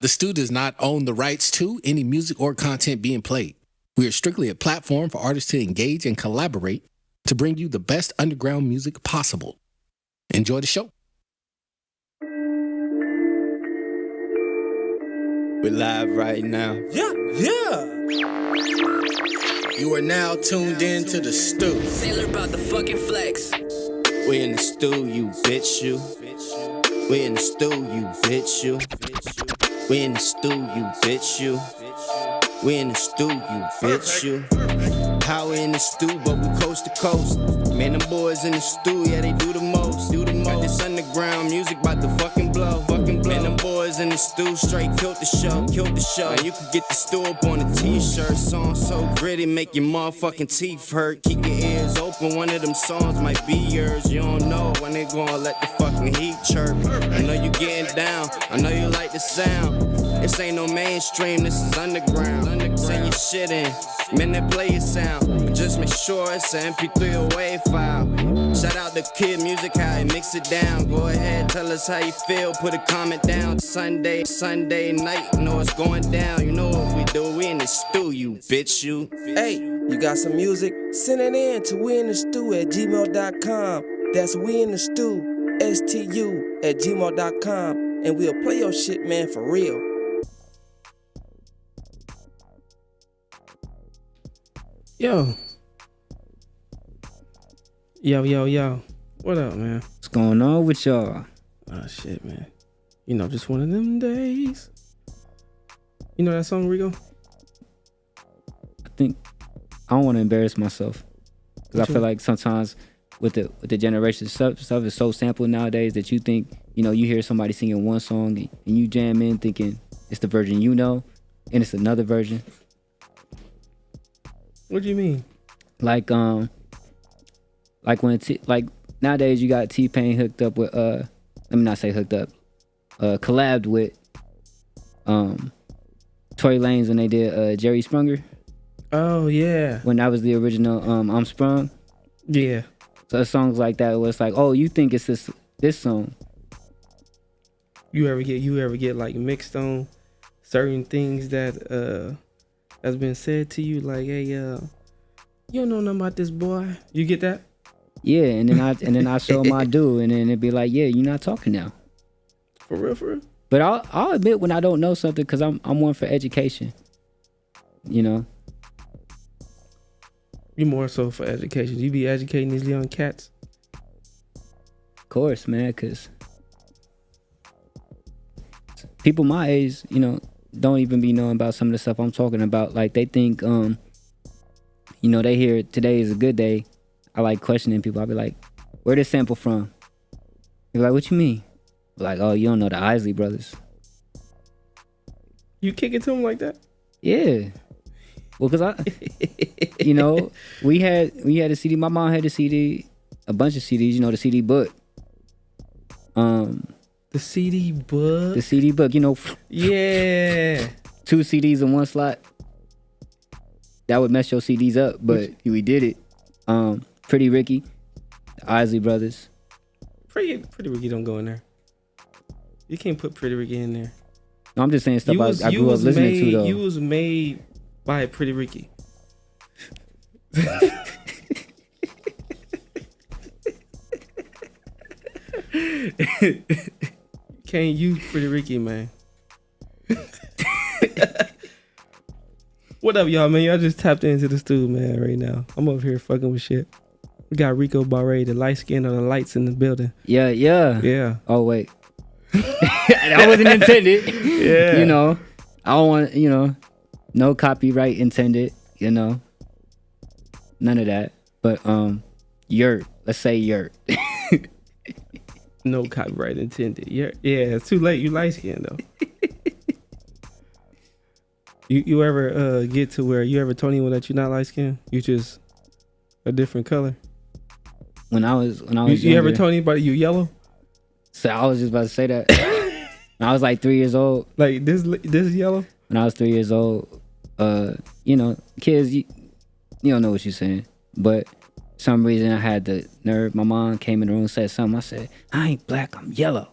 The STU does not own the rights to any music or content being played. We are strictly a platform for artists to engage and collaborate to bring you the best underground music possible. Enjoy the show. We're live right now. Yeah. You are now tuned in to the STU. Sailor about the fucking flex. We in the stew, you bitch, you. We in the stew, you bitch, you. We in the stew, you bitch, you. We in the stew, you bitch, you. How we in the stew, but we coast to coast. Man, them boys in the stew, yeah, they do the most. Got this underground music about to fucking blow. Man, them boys in the stew straight killed the show. And you can get the stew up on a t-shirt. Song so gritty, make your motherfucking teeth hurt. Keep your ears open, one of them songs might be yours. You don't know when they gonna let the fucking heat chirp. I know you getting down, I know you like the sound. This ain't no mainstream, this is underground. Send your shit in, man, then play your sound. But just make sure it's an MP3 or WAV file. Shout out to Kid Music, how he mix it down. Go ahead, tell us how you feel, put a comment down. Sunday night, you know it's going down. You know what we do, we in the stew, you bitch, you. Hey, you got some music? Send it in to weinthestew@gmail.com. That's weinthestew, STU @gmail.com. And we'll play your shit, man, for real. Yo. What up, man? What's going on with y'all? Oh, shit, man. You know, just one of them days. You know that song, Rico? I don't want to embarrass myself. Because I feel like sometimes with the generation stuff is so sampled nowadays that you think, you know, you hear somebody singing one song and you jam in thinking it's the version you know, and it's another version. What do you mean? Like when nowadays you got T-Pain hooked up with let me not say hooked up, collabed with Tory Lanez when they did Jerry Sprunger. Oh yeah. When that was the original I'm Sprung. Yeah. So songs like that was like, oh, you think it's this song. You ever get like mixed on certain things that has been said to you, like, hey, you don't know nothing about this boy. You get that? Yeah, and then I show him I do, and then it'd be like, yeah, you're not talking now. For real. But I'll admit when I don't know something, because I'm one for education. You know. You more so for education. You be educating these young cats. Of course, man, because people my age, you know, don't even be knowing about some of the stuff I'm talking about. Like they think, you know, they hear today is a good day. I like questioning people. I'll be like, where this sample from? They're like, what you mean? Like, oh, you don't know the Isley Brothers. You kick it to them like that? Yeah. Well, cause you know, we had a CD. My mom had a CD, a bunch of CDs. You know, the CD book. The CD book. The CD book. You know. Yeah. 2 CDs in one slot. That would mess your CDs up, but we did it. Pretty Ricky, the Isley Brothers. Pretty Ricky don't go in there. You can't put Pretty Ricky in there. No, I'm just saying stuff I grew up listening to though. You was made by Pretty Ricky. Can't use Pretty Ricky, man. What up, y'all, man? Y'all just tapped into the stew, man, right now. I'm over here fucking with shit. We got Rico Barre, the light skin of the lights in the building. Yeah. Oh, wait. That wasn't intended. Yeah. You know, I don't want, you know, no copyright intended, you know. None of that. But, Yurt. Let's say Yurt. No copyright intended. Yeah, it's too late. You light skinned though. You ever get to where you ever told anyone that you're not light skinned? You just a different color. When I was you ever told anybody you yellow? So I was just about to say that. When I was like 3 years old. Like this is yellow? When I was 3 years old, you know, kids, you don't know what you're saying. But some reason I had the nerve. My mom came in the room and said something. I said, I ain't black, I'm yellow.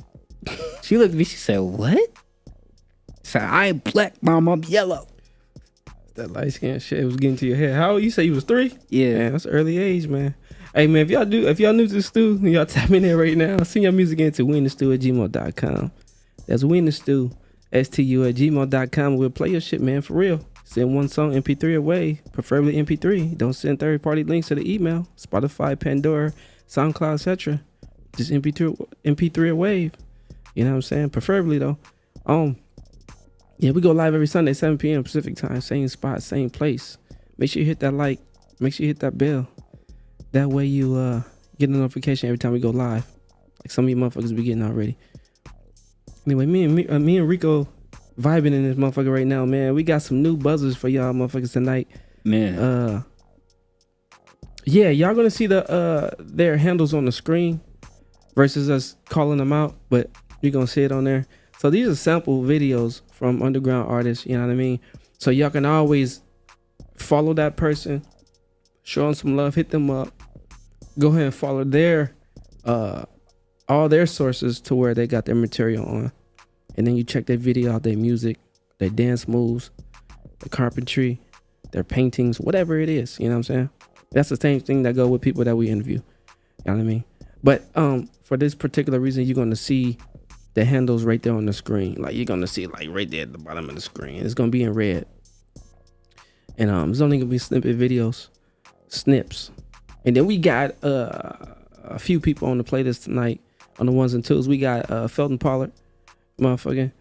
She looked at me, she said, what? Say, I ain't black, mom, I'm yellow. That light skin shit was getting to your head. How old you say you was 3? Yeah. Man, that's early age, man. Hey man, if y'all new to the stew, y'all tap in there right now. Send your music into winthestew@gmail.com. That's winthestew, STU@gmail.com. We'll play your shit, man, for real. Send one song MP3 away, preferably MP3. Don't send third-party links to the email. Spotify, Pandora, SoundCloud, etc. Just MP3 away. You know what I'm saying? Preferably though. Yeah, we go live every Sunday, 7 p.m. Pacific time, same spot, same place. Make sure you hit that like. Make sure you hit that bell. That way you get a notification every time we go live. Like some of you motherfuckers be getting already. Anyway, me and Rico vibing in this motherfucker right now, man. We got some new buzzers for y'all motherfuckers tonight. Man. Yeah, y'all gonna see their handles on the screen versus us calling them out, but you're gonna see it on there. So these are sample videos from underground artists, you know what I mean? So y'all can always follow that person, show them some love, hit them up, go ahead and follow their all their sources to where they got their material on. And then you check their video out, their music, their dance moves, the carpentry, their paintings, whatever it is, you know what I'm saying? That's the same thing that go with people that we interview. You know what I mean? But for this particular reason, you're gonna see the handles right there on the screen. Like you're gonna see it like right there at the bottom of the screen. It's gonna be in red. And it's only gonna be snippet videos, snips. And then we got a few people on the playlist tonight on the ones and twos. We got Felton Pollard, motherfucking.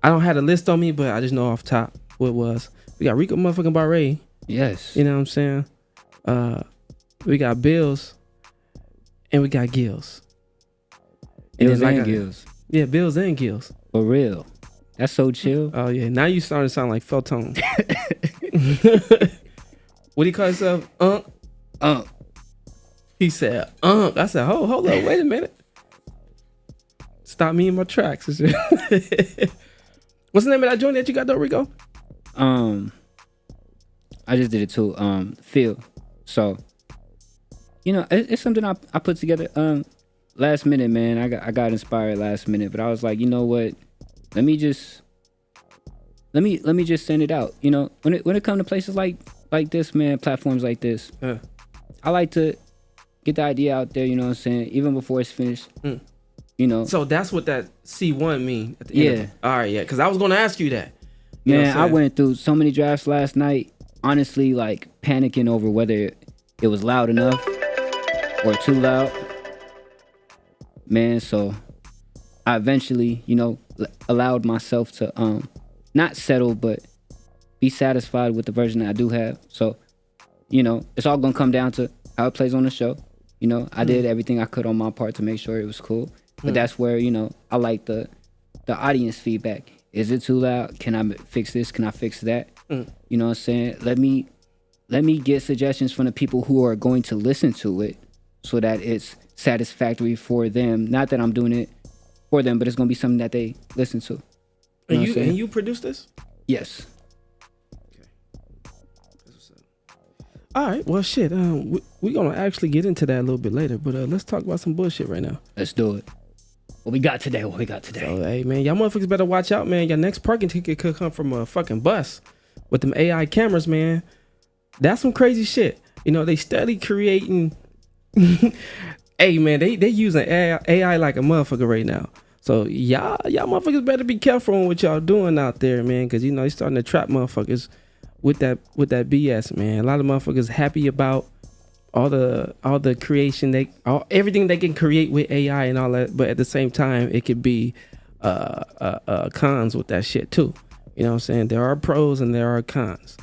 I don't have a list on me, but I just know off top what it was. We got Rico motherfucking Barre. Yes. You know what I'm saying? We got Bills and we got Gills. Bills and Gills. Yeah, Bills and Gills. For real. That's so chill. Oh yeah, now you starting to sound like Felton. What do you call yourself? He said, I said, hold up, wait a minute. Stop me in my tracks. What's the name of that joint that you got though, Rico? I just did it too. Phil. So, you know, it's something I put together last minute, man. I got inspired last minute, but I was like, you know what? Let me just send it out. You know, when it comes to places like this, man, platforms like this, I like to get the idea out there, you know what I'm saying, even before it's finished. You know. So that's what that C1 mean at the end of it. All right, yeah, because I was gonna ask you that. Man, I went through so many drafts last night, honestly, like panicking over whether it was loud enough or too loud. Man, so I eventually, you know, allowed myself to not settle, but be satisfied with the version that I do have. So, you know, it's all gonna come down to how it plays on the show. You know, I did everything I could on my part to make sure it was cool. But that's where, you know, I like the audience feedback. Is it too loud? Can I fix this? Can I fix that? You know what I'm saying? Let me get suggestions from the people who are going to listen to it so that it's satisfactory for them. Not that I'm doing it for them, but it's going to be something that they listen to. And you produced this? Yes. All right, well, shit. We're going to actually get into that a little bit later, but let's talk about some bullshit right now. Let's do it. What we got today? So, hey, man, y'all motherfuckers better watch out, man. Your next parking ticket could come from a fucking bus with them AI cameras, man. That's some crazy shit. You know, they steadily creating. Hey, man, they using AI like a motherfucker right now. So y'all motherfuckers better be careful on what y'all doing out there, man, because you know they starting to trap motherfuckers with that BS, man. A lot of motherfuckers happy about all the creation everything they can create with AI and all that, but at the same time it could be cons with that shit too. You know what I'm saying? There are pros and there are cons.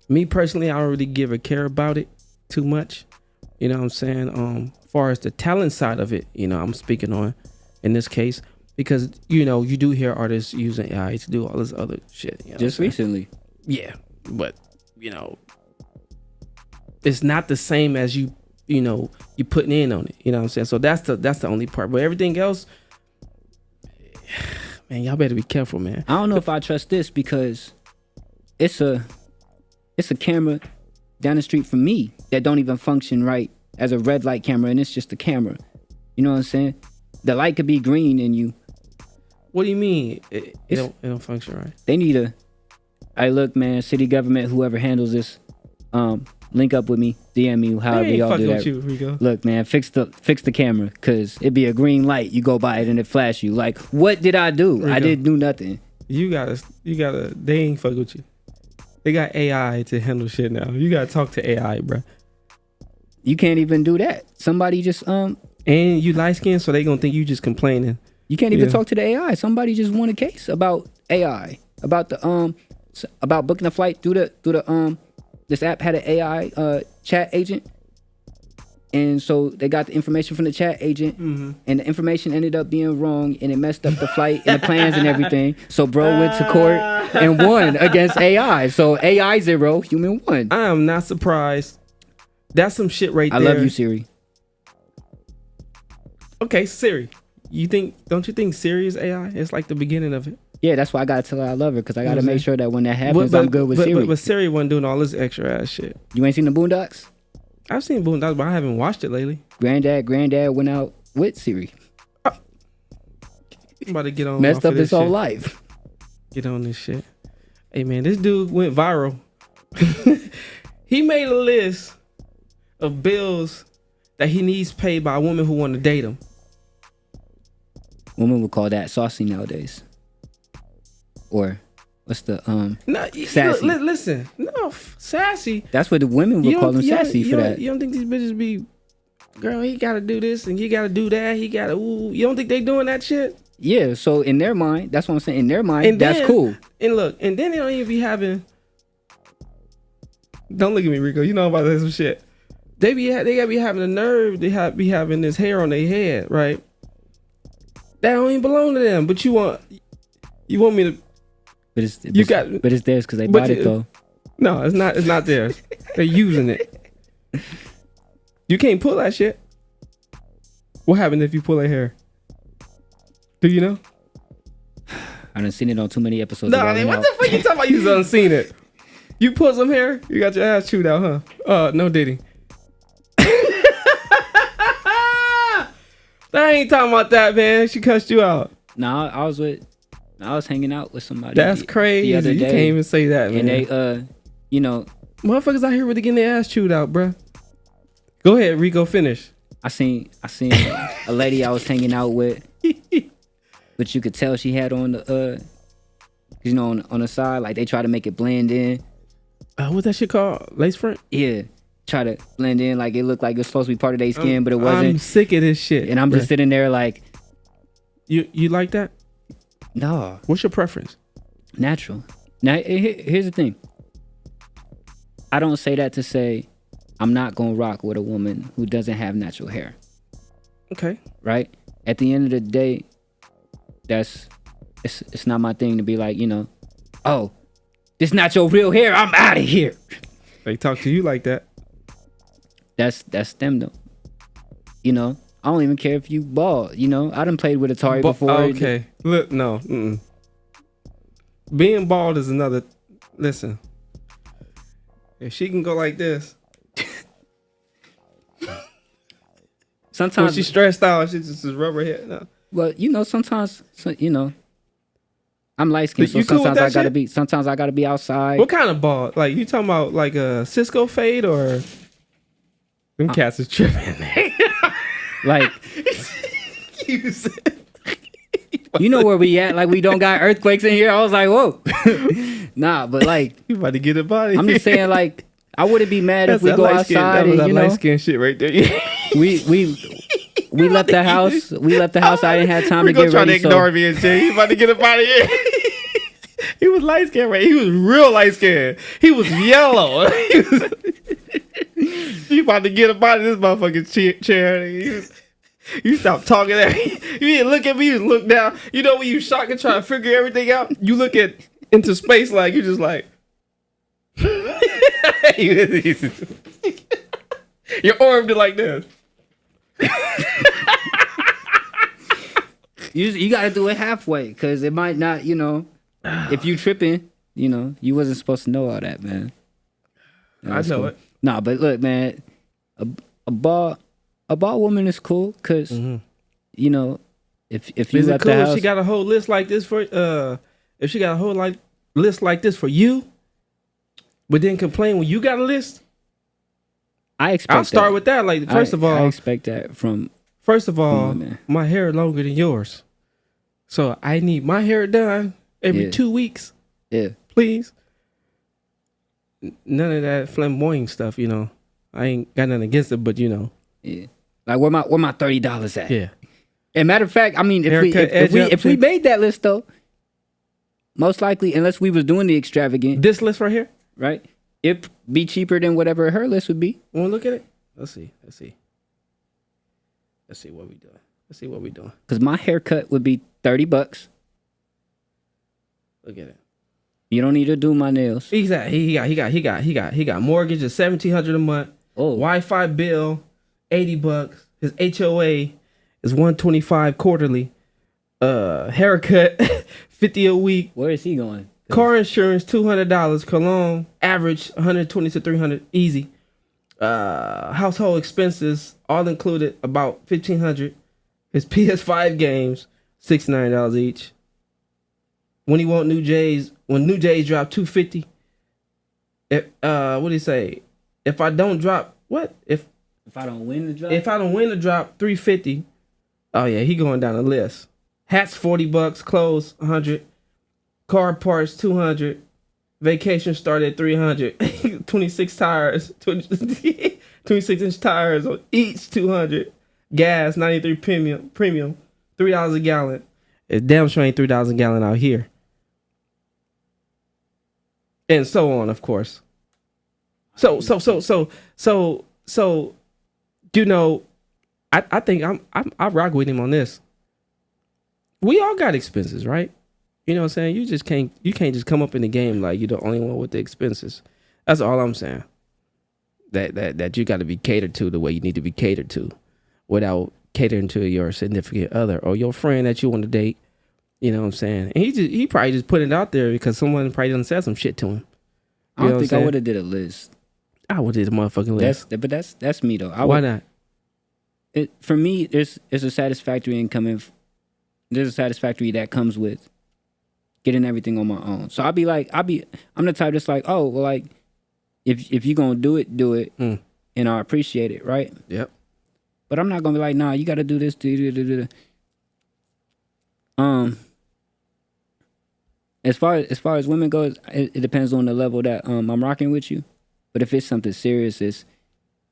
Me personally, I don't really give a care about it too much. You know what I'm saying? As far as the talent side of it, you know, I'm speaking on in this case, because you know you do hear artists using AI to do all this other shit. You know just recently. Yeah, but you know, it's not the same as you putting in on it. You know what I'm saying? So that's the only part. But everything else, man, y'all better be careful, man. I don't know if I trust this because it's a camera down the street from me that don't even function right as a red light camera, and it's just a camera. You know what I'm saying? The light could be green and you What do you mean? It don't function right. They need a. Hey, look, man, city government, whoever handles this, link up with me, DM me, however They ain't y'all do fucking that. with you, Rico. Look, man, fix the camera, cause it'd be a green light. You go by it and it flash you. Like, what did I do? I didn't do nothing. You gotta. They ain't fuck with you. They got AI to handle shit now. You gotta talk to AI, bro. You can't even do that. Somebody just And you light skinned, so they gonna think you just complaining. You can't even talk to the AI. Somebody just won a case about AI, about the about booking a flight through the this app had an AI chat agent, and so they got the information from the chat agent, and the information ended up being wrong, and it messed up the flight and the plans and everything. So bro went to court and won against AI. So AI 0, human 1. I am not surprised. That's some shit right I there. love you, Siri. Okay, Siri. Don't you think Siri is AI? It's like the beginning of it. Yeah, that's why I gotta tell her I love her, because I gotta make sure that when that happens, I'm good with Siri. But Siri wasn't doing all this extra ass shit. You ain't seen the Boondocks? I've seen Boondocks, but I haven't watched it lately. Granddad went out with Siri. I'm about to get on. Messed up his whole shit. life. Get on this shit. Hey man, this dude went viral. He made a list of bills that he needs paid by a woman who want to date him. Women would call that saucy nowadays. Or what's the No, sassy? Listen, no, sassy. That's what the women would call them, sassy for that. You don't think these bitches be, girl, he gotta do this and you gotta do that. He gotta, ooh. You don't think they doing that shit? Yeah, so in their mind, that's what I'm saying. In their mind, And that's then- cool. And look, and then they don't even be having. Don't look at me, Rico. You know I'm about to say some shit. They gotta be having the nerve. They be having this hair on their head, right? That don't even belong to them. But you want me to? But it's theirs because they but bought it though. No, it's not. It's not theirs. They're using it. You can't pull that shit. What happens if you pull their hair? Do you know? I done seen it on too many episodes. No, of man, Rolling what Out. the fuck you talking about? You done seen it. You pull some hair, you got your ass chewed out, huh? No diddy. I ain't talking about that, man. She cussed you out. Nah, I was hanging out with somebody. That's crazy. The other You day, can't even say that, man. and they you know, motherfuckers out here really getting their ass chewed out, bruh. Go ahead, Rico, finish. I seen a lady I was hanging out with, but you could tell she had on the you know, on the side, like they try to make it blend in. What's that shit called? Lace front? Yeah, try to blend in like it looked like it was supposed to be part of their skin, but it wasn't. I'm sick of this shit. And I'm just sitting there like, you like that? no, What's your preference? natural. Now here's the thing. I don't say that to say I'm not gonna rock with a woman who doesn't have natural hair. Okay. Right? At the end of the day, it's not my thing to be like, you know, oh, this not your real hair, I'm out of here. They talk to you like that. That's them though. You know, I don't even care if you bald. You know, I done played with Atari before. Okay. Look, no. Mm-mm. Being bald is another. Listen. If she can go like this. Sometimes when she's stressed out, she just rub her head. No. Well, you know, sometimes, you know, I'm light skinned, so You cool with sometimes that sometimes I gotta be outside. What kind of bald? Like you talking about like a Cisco fade or them cats is tripping. Like you know where we at? Like we don't got earthquakes in here. I was like, whoa. Nah, but like You about to get a body. I'm just saying, like, I wouldn't be mad if we go outside and and, you know, light skin shit right there. we left the house. We left the house. I didn't have time to get trying ready. to ignore me and shit. He about to get up out of here. He was light skinned, right? He was real light skinned. He was yellow. He about to get up out of this motherfucking chair. You stop talking at me. You didn't look at me. You look down. You know when you shocked and try to figure everything out? You look into space like you just like. Your arm did like this. You got to do it halfway, because it might not, you know, if you tripping, you know, you wasn't supposed to know all that, man. I know it. Nah, but look, man, a bald woman is cool, because, you know, If you Is it left cool the if house, she got a whole list like this for if she got a whole list like this for you, but then complain when you got a list? I expect. I'll start that. with that. Like I expect that from. first of all, women. my hair longer than yours, so I need my hair done every 2 weeks, Yeah. please. None of that flamboyant stuff, you know. I ain't got nothing against it, but you know. Yeah. Like where my $30 at? Yeah. And matter of fact, I mean, Haircut, if we made that list though, most likely, unless we was doing the extravagant, This list right here. right? It'd be cheaper than whatever her list would be. Want to look at it? Let's see what we doing. Cause my haircut would be $30. Look at it. You don't need to do my nails. He got mortgage of $1,700 a month. Oh, Wi-Fi bill, $80. His HOA is $125 quarterly. Haircut, $50 a week. where is he going? Car insurance, $200. Cologne, average $120 to $300, easy. Household expenses, all included, about $1,500. His PS5 games, $69 each. When he want new J's, when new J's drop $250. If what do you say? If I don't drop what? If I don't win the job, I don't win the drop, $350. Oh yeah, he going down the list. Hats $40, clothes $100, car parts $200, vacation start at $300, 26 tires, 26-inch tires on each $200, gas 93 premium, $3 a gallon. It damn sure ain't $3 a gallon out here, and so on, of course. So you know, I think I rock with him on this. We all got expenses, right? You know what I'm saying? You can't just come up in the game like you're the only one with the expenses. That's all I'm saying. That you got to be catered to the way you need to be catered to, without catering to your significant other or your friend that you want to date. You know what I'm saying? And he probably just put it out there because someone probably done said some shit to him. I don't think I would have did a list. I would have did a motherfucking list. That's me though. Why not? For me, there's a satisfactory income. There's a satisfactory that comes with getting everything on my own. So I'm the type that's like, oh, well, like if you gonna do it, and I appreciate it, right? Yep. But I'm not gonna be like, nah, you gotta do this. As far as women goes, it depends on the level that I'm rocking with you. But if it's something serious,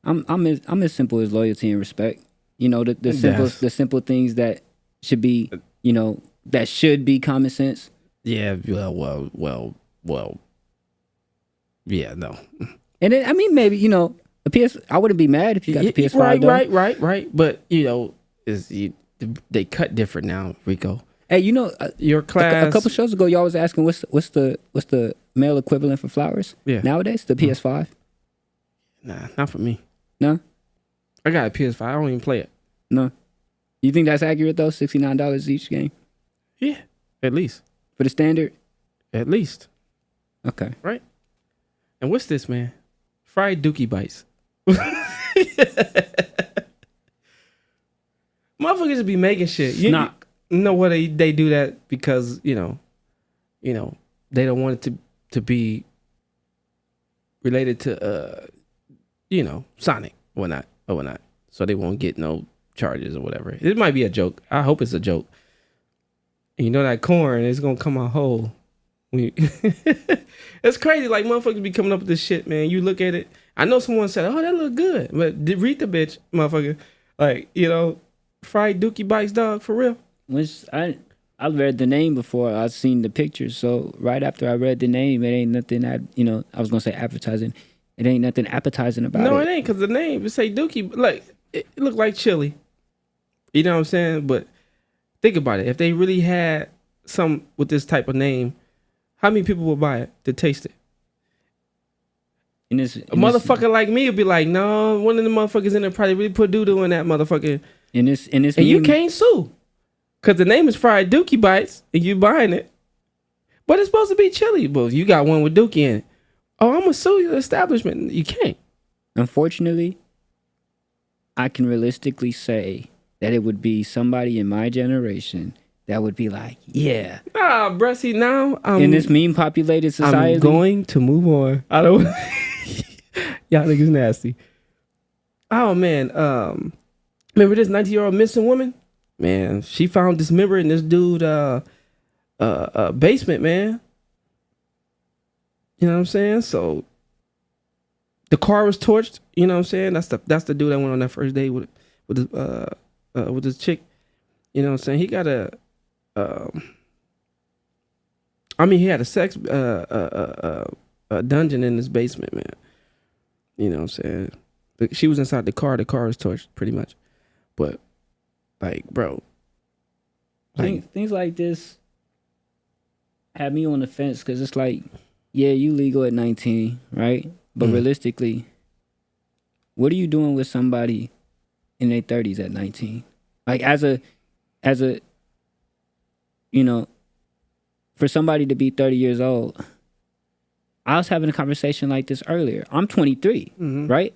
I'm as simple as loyalty and respect. You know, the simple things that should be, you know, that should be common sense. Yeah. Well. Yeah. No. And then, I mean, maybe, you know, I wouldn't be mad if you got the PS5. Right. But you know, they cut different now, Rico. Hey, you know, Your class. a couple shows ago, y'all was asking what's the male equivalent for flowers? Yeah. Nowadays, the PS5. Nah, not for me. No. I got a PS5. I don't even play it. No. You think that's accurate though? $69 each game Yeah, at least. for the standard. At least. Okay. Right. And what's this, man? Fried Dookie Bites. Motherfuckers just be making shit. You know what they do that because you know they don't want it to be related to Sonic or whatnot. So they won't get no charges or whatever. It might be a joke. I hope it's a joke. And you know that corn is gonna come out whole. It's crazy. Like motherfuckers be coming up with this shit, man. You look at it. I know someone said, "Oh, that look good," but read the bitch, motherfucker. Like fried Dookie Bites, dog, for real. Which I read the name before I seen the pictures. So right after I read the name, it ain't nothing. I was gonna say advertising. It ain't nothing appetizing about it. No, it ain't, because the name, it say Dookie. Like it look like chili. You know what I'm saying? But think about it. If they really had some with this type of name, how many people would buy it to taste it? A motherfucker like me would be like, no, one of the motherfuckers in there probably really put doo-doo in that motherfucker. And you can't sue. Because the name is Fried Dookie Bites and you buying it. But it's supposed to be chili. But you got one with Dookie in it. Oh, I'm going to sue your establishment. You can't. Unfortunately, I can realistically say that it would be somebody in my generation that would be like, yeah. Nah, bruh, see now In this meme populated society, I'm going to move on. I don't. Y'all niggas nasty. Oh man, remember this 19-year-old missing woman? Man, she found dismembered in this dude basement, man. You know what I'm saying? So the car was torched. You know what I'm saying? That's the dude that went on that first date with this chick. You know what I'm saying? He got a he had a sex dungeon in his basement, man. You know what I'm saying? She was inside the car was torched pretty much. But like, bro, like, things like this have me on the fence because it's like, yeah, you legal at 19, right? But realistically, what are you doing with somebody in their 30s at 19? Like as a, you know, for somebody to be 30 years old, I was having a conversation like this earlier. I'm 23, right?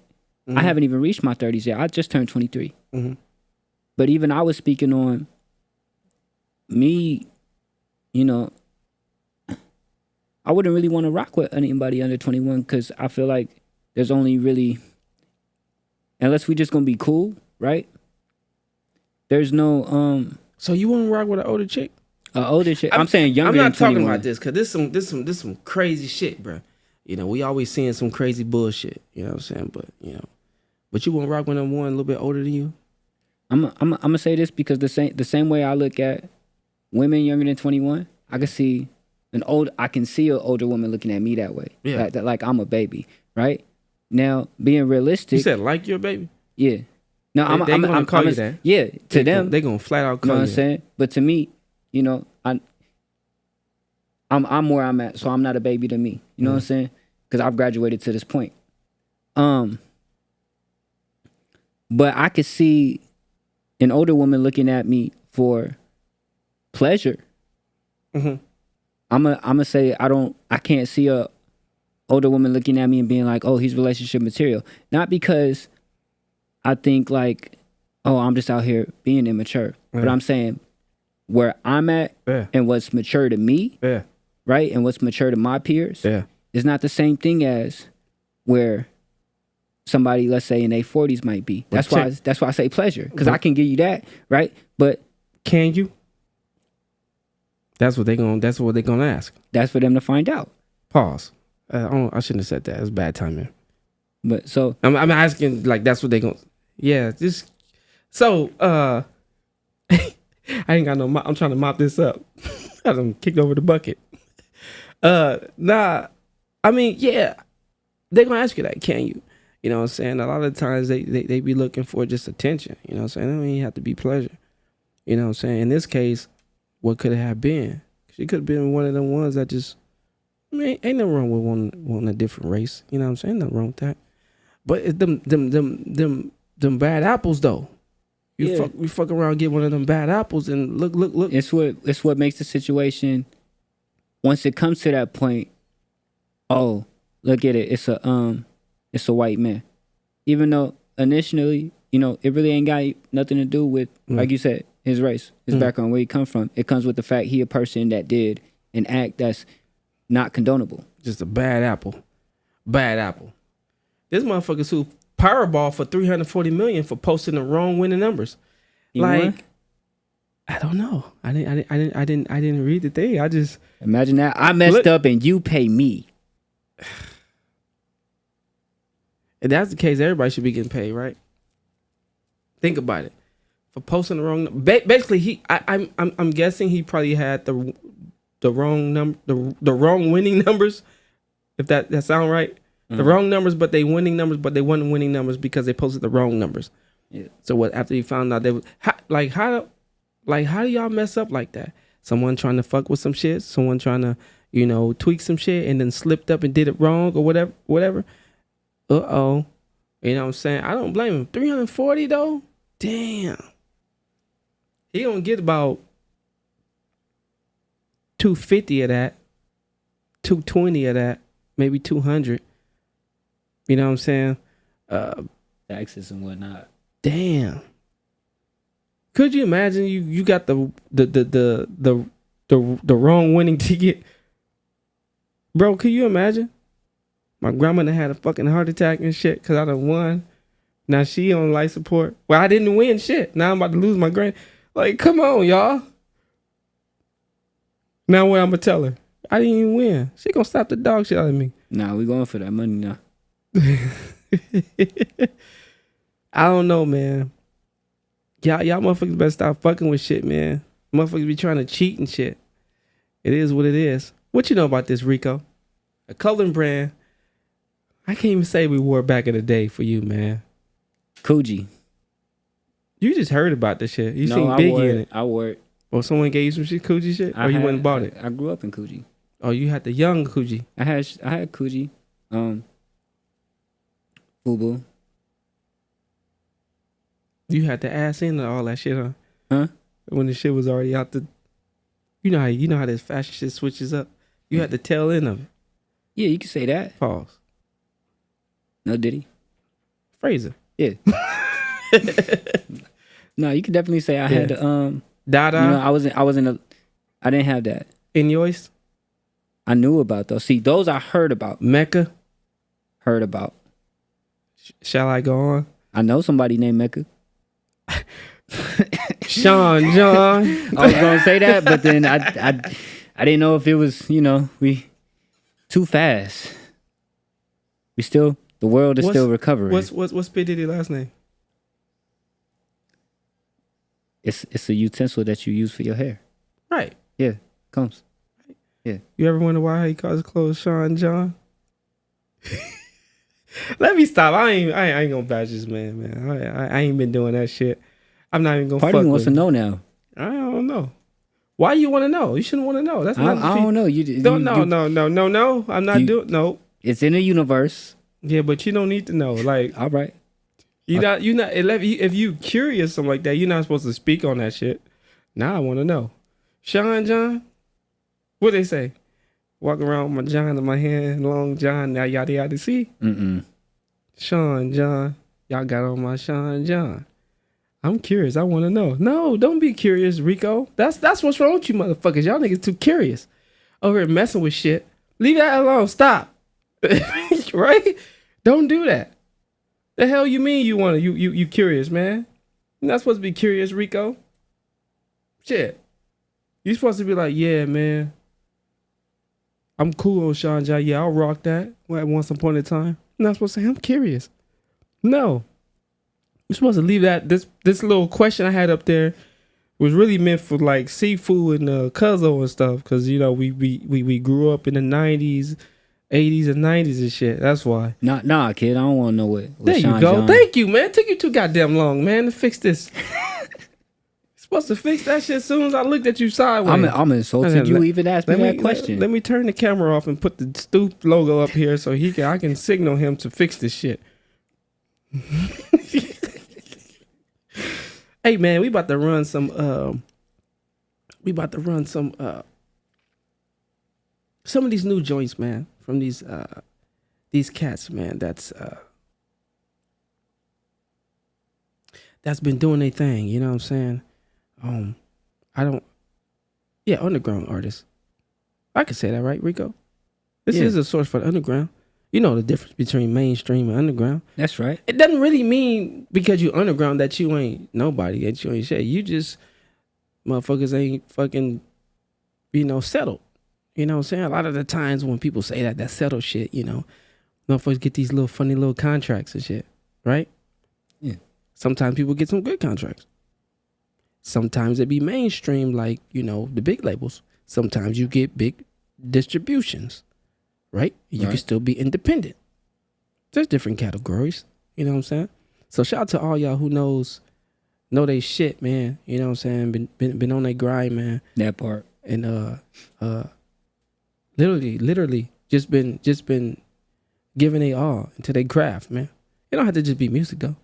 I haven't even reached my 30s yet. I just turned 23. But even I was speaking on me, you know, I wouldn't really want to rock with anybody under 21 because I feel like there's only really, unless we just gonna be cool, right? There's no so you want to rock with an older chick? Older shit. I'm saying younger. I'm not than 21. talking about this because this some crazy shit, bro. You know, we always seeing some crazy bullshit. You know what I'm saying? But you know, but you want to rock with one a little bit older than you? I'm gonna say this because the same way I look at women younger than 21, I can see an older woman looking at me that way. Yeah, like I'm a baby, right? Now being realistic. You said like your baby? Yeah. No, I'm gonna call you that. Yeah, to them they gonna flat out call you. Know what you I'm saying? But to me, you know, I'm where I'm at, so I'm not a baby to me. You know what I'm saying? Because I've graduated to this point. But I could see an older woman looking at me for pleasure. I'm gonna say I can't see a older woman looking at me and being like, oh, he's relationship material. Not because I think like, oh, I'm just out here being immature. But I'm saying where I'm at and what's mature to me, right? And what's mature to my peers is not the same thing as where somebody, let's say in their 40s might be. That's why I say pleasure, because I can give you that, right? But can you? That's what they're gonna ask. That's for them to find out. Pause. I shouldn't have said that. It's bad timing. But so I'm asking, like, that's what they gonna. Yeah, just so I ain't got no. I'm trying to mop this up. I done kicked over the bucket. Nah, I mean, yeah, they're gonna ask you that. Can you? You know what I'm saying? A lot of times they be looking for just attention. You know what I'm saying? It don't even have to be pleasure. You know what I'm saying? In this case, what could it have been? She could have been one of them ones that just, I mean, ain't nothing wrong with wanting a different race. You know what I'm saying? Nothing wrong with that. But it's them bad apples though. You fuck around, get one of them bad apples, and look. It's what makes the situation. Once it comes to that point, oh, look at it. It's a white man. Even though initially, you know, it really ain't got nothing to do with, like you said, his race, his background, where he come from. It comes with the fact he a person that did an act that's not condonable. Just a bad apple. Bad apple. This motherfucker sued Powerball for $340 million for posting the wrong winning numbers. You like, won? I don't know. I didn't read the thing. I just imagine that I messed up and you pay me. If that's the case, everybody should be getting paid, right? Think about it. For posting the wrong, basically, I'm guessing he probably had the wrong number, the wrong winning numbers. If that sound right, the wrong numbers, but they winning numbers, but they wasn't winning numbers because they posted the wrong numbers. Yeah. So what? After he found out, how do y'all mess up like that? Someone trying to fuck with some shit, someone trying to, you know, tweak some shit, and then slipped up and did it wrong or whatever. You know what I'm saying? I don't blame him. 340 though? Damn. He gonna get about 250 of that, 220 of that, maybe 200. You know what I'm saying? Taxes and whatnot. Damn. Could you imagine you got the wrong winning ticket, bro? Could you imagine? My grandma done had a fucking heart attack and shit because I done won. Now she on life support. Well, I didn't win shit. Now I'm about to lose my grand. Like, come on, y'all. Now what I'm gonna tell her? I didn't even win. She gonna slap the dog shit out of me. Nah, we going for that money now. I don't know, man. Y'all motherfuckers better stop fucking with shit, man. Motherfuckers be trying to cheat and shit. It is what it is. What you know about this, Rico? A coloring brand. I can't even say we wore back in the day for you, man. Coogee. You just heard about this shit. You No, seen I Biggie wore in it. I wore it. Or someone gave you some shit, Coogee shit? Or you went and bought it? I grew up in Coogee. Oh, you had the young Coogee. I had Coogee. Fubu. You had the ass in and all that shit, huh? Huh? When the shit was already out the... You know how this fashion shit switches up? You had the tail end of it. Yeah, you can say that. Pause. No, did he? Fraser. Yeah. No, you can definitely say I had the Dada. You know, I didn't have that. Inyois. I knew about those. See, those I heard about. Mecca. Heard about. Shall I go on? I know somebody named Mecca. Sean John. I was gonna say that, but then I didn't know if it was, we too fast. The world is still recovering. What's P. Diddy's last name? It's a utensil that you use for your hair. Right. Yeah, comes. Yeah. You ever wonder why he calls his clothes Sean John? Let me stop. I ain't gonna bash this man. I ain't been doing that shit. I'm not even gonna Party fuck wants with to him. know now. I don't know. Why you want to know? You shouldn't want to know. That's not. I don't know. No. I'm not doing. No. It's in the universe. Yeah, but you don't need to know. Like, all right. You not. If you curious something like that, you're not supposed to speak on that shit. Now I want to know. Sean John. What they say? Walk around with my John in my hand, long John. Now yada yada. See. Sean John. Y'all got on my Sean John. I'm curious. I want to know. No, don't be curious, Rico. That's what's wrong with you motherfuckers. Y'all niggas too curious. Over here messing with shit. Leave that alone. Stop. Right? Don't do that. The hell you mean you curious, man? You're not supposed to be curious, Rico. Shit. You supposed to be like, yeah, man. I'm cool on Sean John. Yeah, I'll rock that. At once upon a time. You're not supposed to say, I'm curious. No. You're supposed to leave that. This little question I had up there was really meant for like seafood and Cuzzo and stuff. Cause we grew up in the 90s, 80s and 90s and shit. That's why. Nah, kid. I don't want to know what there Sean you go. John. Thank you, man. It took you too goddamn long, man, to fix this. Supposed to fix that shit as soon as I looked at you sideways. I'm insulted. You even asked me that question. Let me turn the camera off and put the Stoop logo up here so I can signal him to fix this shit. Hey man, we about to run some of these new joints, man, from these cats, man, that's been doing their thing, you know what I'm saying? Underground artists. I can say that, right, Rico? This is a source for the underground. You know the difference between mainstream and underground. That's right. It doesn't really mean because you underground that you ain't nobody, that you ain't shit. You just motherfuckers ain't fucking, settled. You know what I'm saying? A lot of the times when people say that settled shit, motherfuckers get these little funny little contracts and shit, right? Yeah. Sometimes people get some good contracts. Sometimes it be mainstream, like, the big labels. Sometimes you get big distributions. Right? You can still be independent. There's different categories. You know what I'm saying? So shout out to all y'all who know they shit, man. You know what I'm saying? Been on their grind, man. That part. And literally just been giving they all into their craft, man. It don't have to just be music though.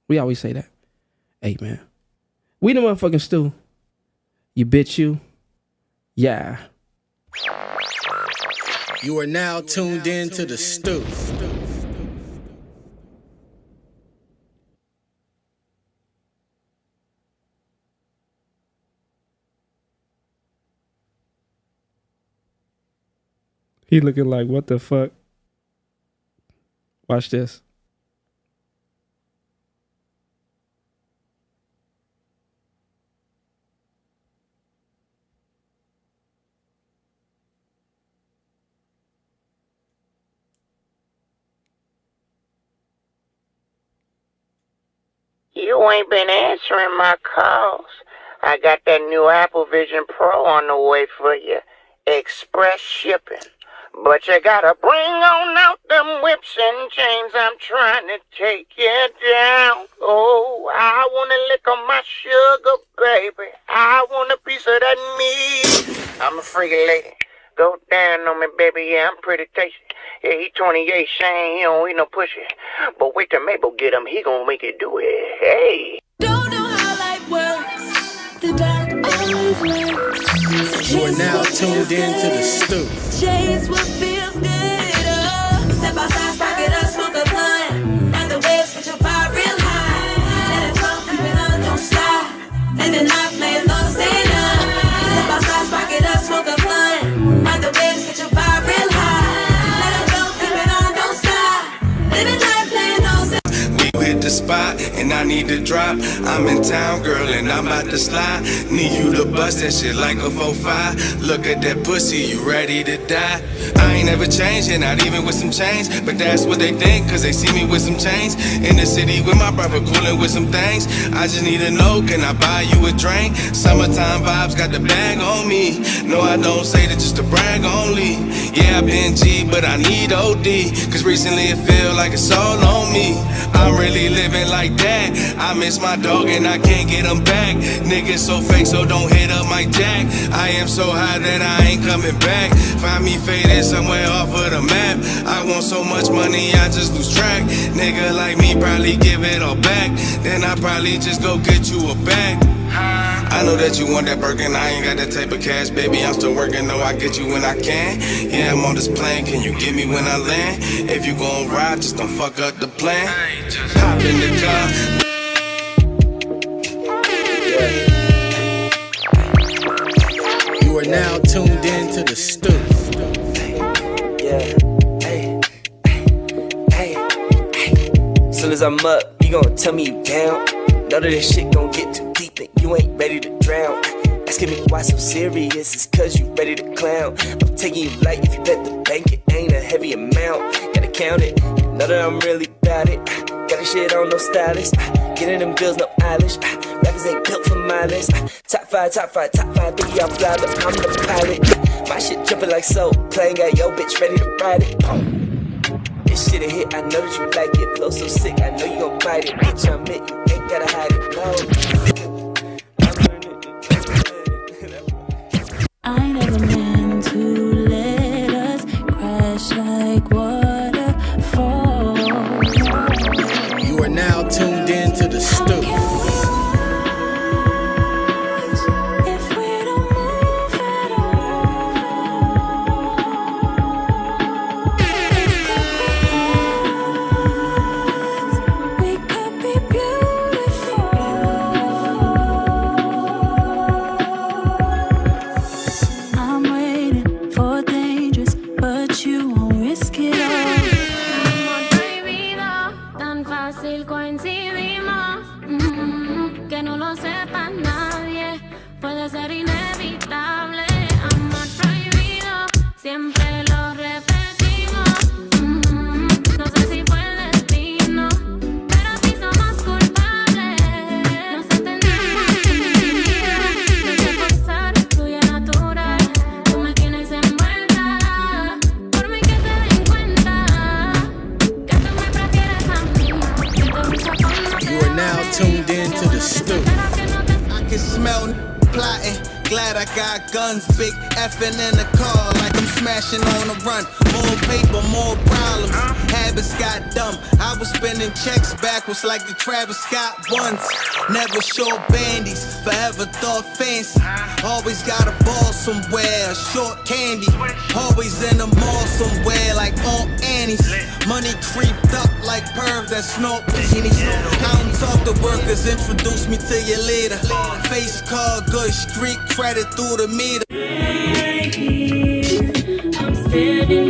We always say that. Hey man. We the motherfucking stew. You bitch you. Yeah. You are now tuned in to the Stew. He looking like, what the fuck? Watch this. You ain't been answering my calls. I got that new Apple Vision Pro on the way for you. Express shipping. But you gotta bring on out them whips and chains. I'm trying to take you down. Oh, I wanna lick on my sugar, baby. I want a piece of that meat. I'm a freaky lady. Go down on me, baby. Yeah, I'm pretty tasty. Yeah, he 28, Shane. He don't eat no pussy. But wait till Mabel get him. He gonna make it do it. Hey. Don't know how life works. The dark always lurks. You are now tuned in to the stew. Chase what feels good. Oh. Step outside, spark it up, smoke a blunt. Ride the waves, put your vibe real high. Let it flow, keep it on, don't stop. Living life, playing low, stay low. Step outside, spark it up, smoke a blunt. Ride the waves, put your vibe real high. Let it flow, keep it on, don't stop. Living life, playing low, stay low. We hit the spot and I need to drop. I'm in town, girl, and I'm about to slide. Need you to bust that shit like a 4-5. Look at that pussy, you ready to die? I ain't never changing, not even with some change. But that's what they think, cause they see me with some chains. In the city with my brother, coolin' with some things. I just need to know, can I buy you a drink? Summertime vibes got the bag on me. No, I don't say that just to brag only. Yeah, I've been G, but I need OD. Cause recently it feel like it's all on me. I'm really living like that. I miss my dog and I can't get him back. Niggas so fake, so don't hit up my jack. I am so high that I ain't coming back. Find me faded somewhere off of the map. I want so much money, I just lose track. Nigga like me probably give it all back. Then I probably just go get you a bag. I know that you want that Birkin, I ain't got that type of cash. Baby, I'm still working, though I get you when I can. Yeah, I'm on this plane, can you get me when I land? If you gon' ride, just don't fuck up the plan. Hop in the car. You are now tuned in to the stew. Yeah, hey, soon as I'm up, you gon' tell me you down. Know that this shit gon' get too deep and you ain't ready to drown. Asking me why so serious, it's cause you ready to clown. I'm taking you light if you bet the bank, it ain't a heavy amount. Gotta count it, know that I'm really about it. Got this shit on, no stylist. Getting them bills, no eyelash. Rappers ain't built for mileage. Top five, baby, I'm fly, but I'm the pilot. My shit jumping like so, playing got yo bitch ready to ride it. This shit a hit, I know that you like it. Flow so sick, I know you gon' bite it. Bitch, I'm it, you ain't gotta hide it, no. I never meant to let us crash like waterfall. You are now tuned in to the stew. If we don't move at all, this could be us. We could be beautiful. I'm waiting for dangerous, but you won't risk it all. Amor prohibido, tan fácil coincidimos. Que no lo sepa nadie, puede ser inevitable. Amor prohibido, siempre lo repetimos. No sé si fue el destino, pero sí somos culpables. Nos entendemos sin vida, no hay que forzar, fluye natural. Tú me tienes envuelta, por mí que se den cuenta que tú me prefieres a mí. Que te gusta cuando te You are now tuned in to the stew. I can smell plotting. Glad I got guns, big effing in the car, like I'm smashing on the run. More paper, more problems. Habits got dumb. I was spending checks backwards like the Travis Scott ones. Never short bandies, forever thought fancy. Always got a ball somewhere, a short candy. Always in the mall somewhere, like Aunt Annie's. Money creeped up like perv that snort bikinis. I don't talk to workers, introduce me to your leader. Face card, good street credit through the meter. I'm standing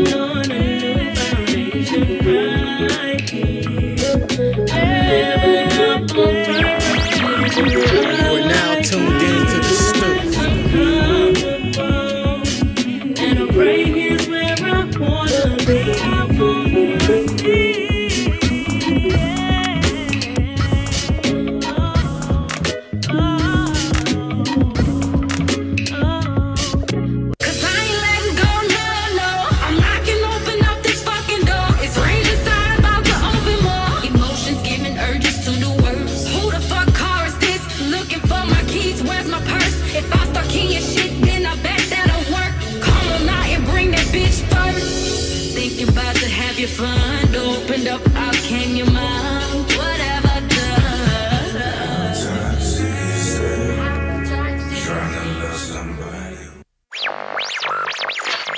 your front door opened up, how came your mind? Whatever does.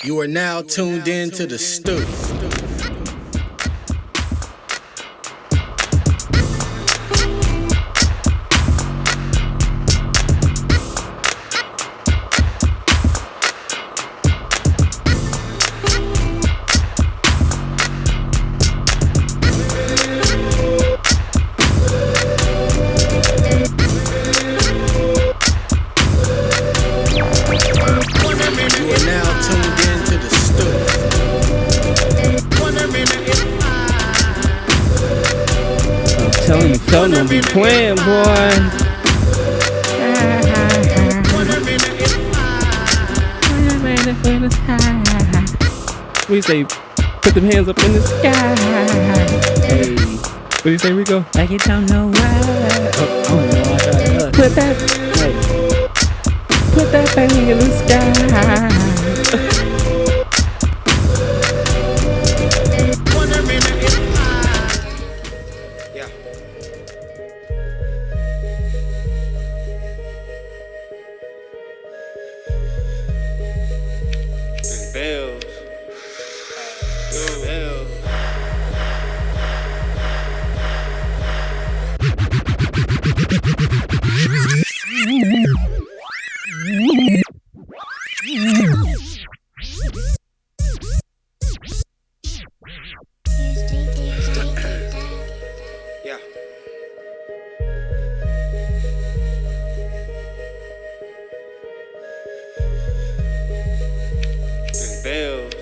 You are now tuned in to the STU. Tell them be playing, boy. What do you say? Put them hands up in the sky. Hey. What do you say, Rico? Like you don't know why. Oh no, I tried to put that thing in the sky. Bells. Yeah. Bells.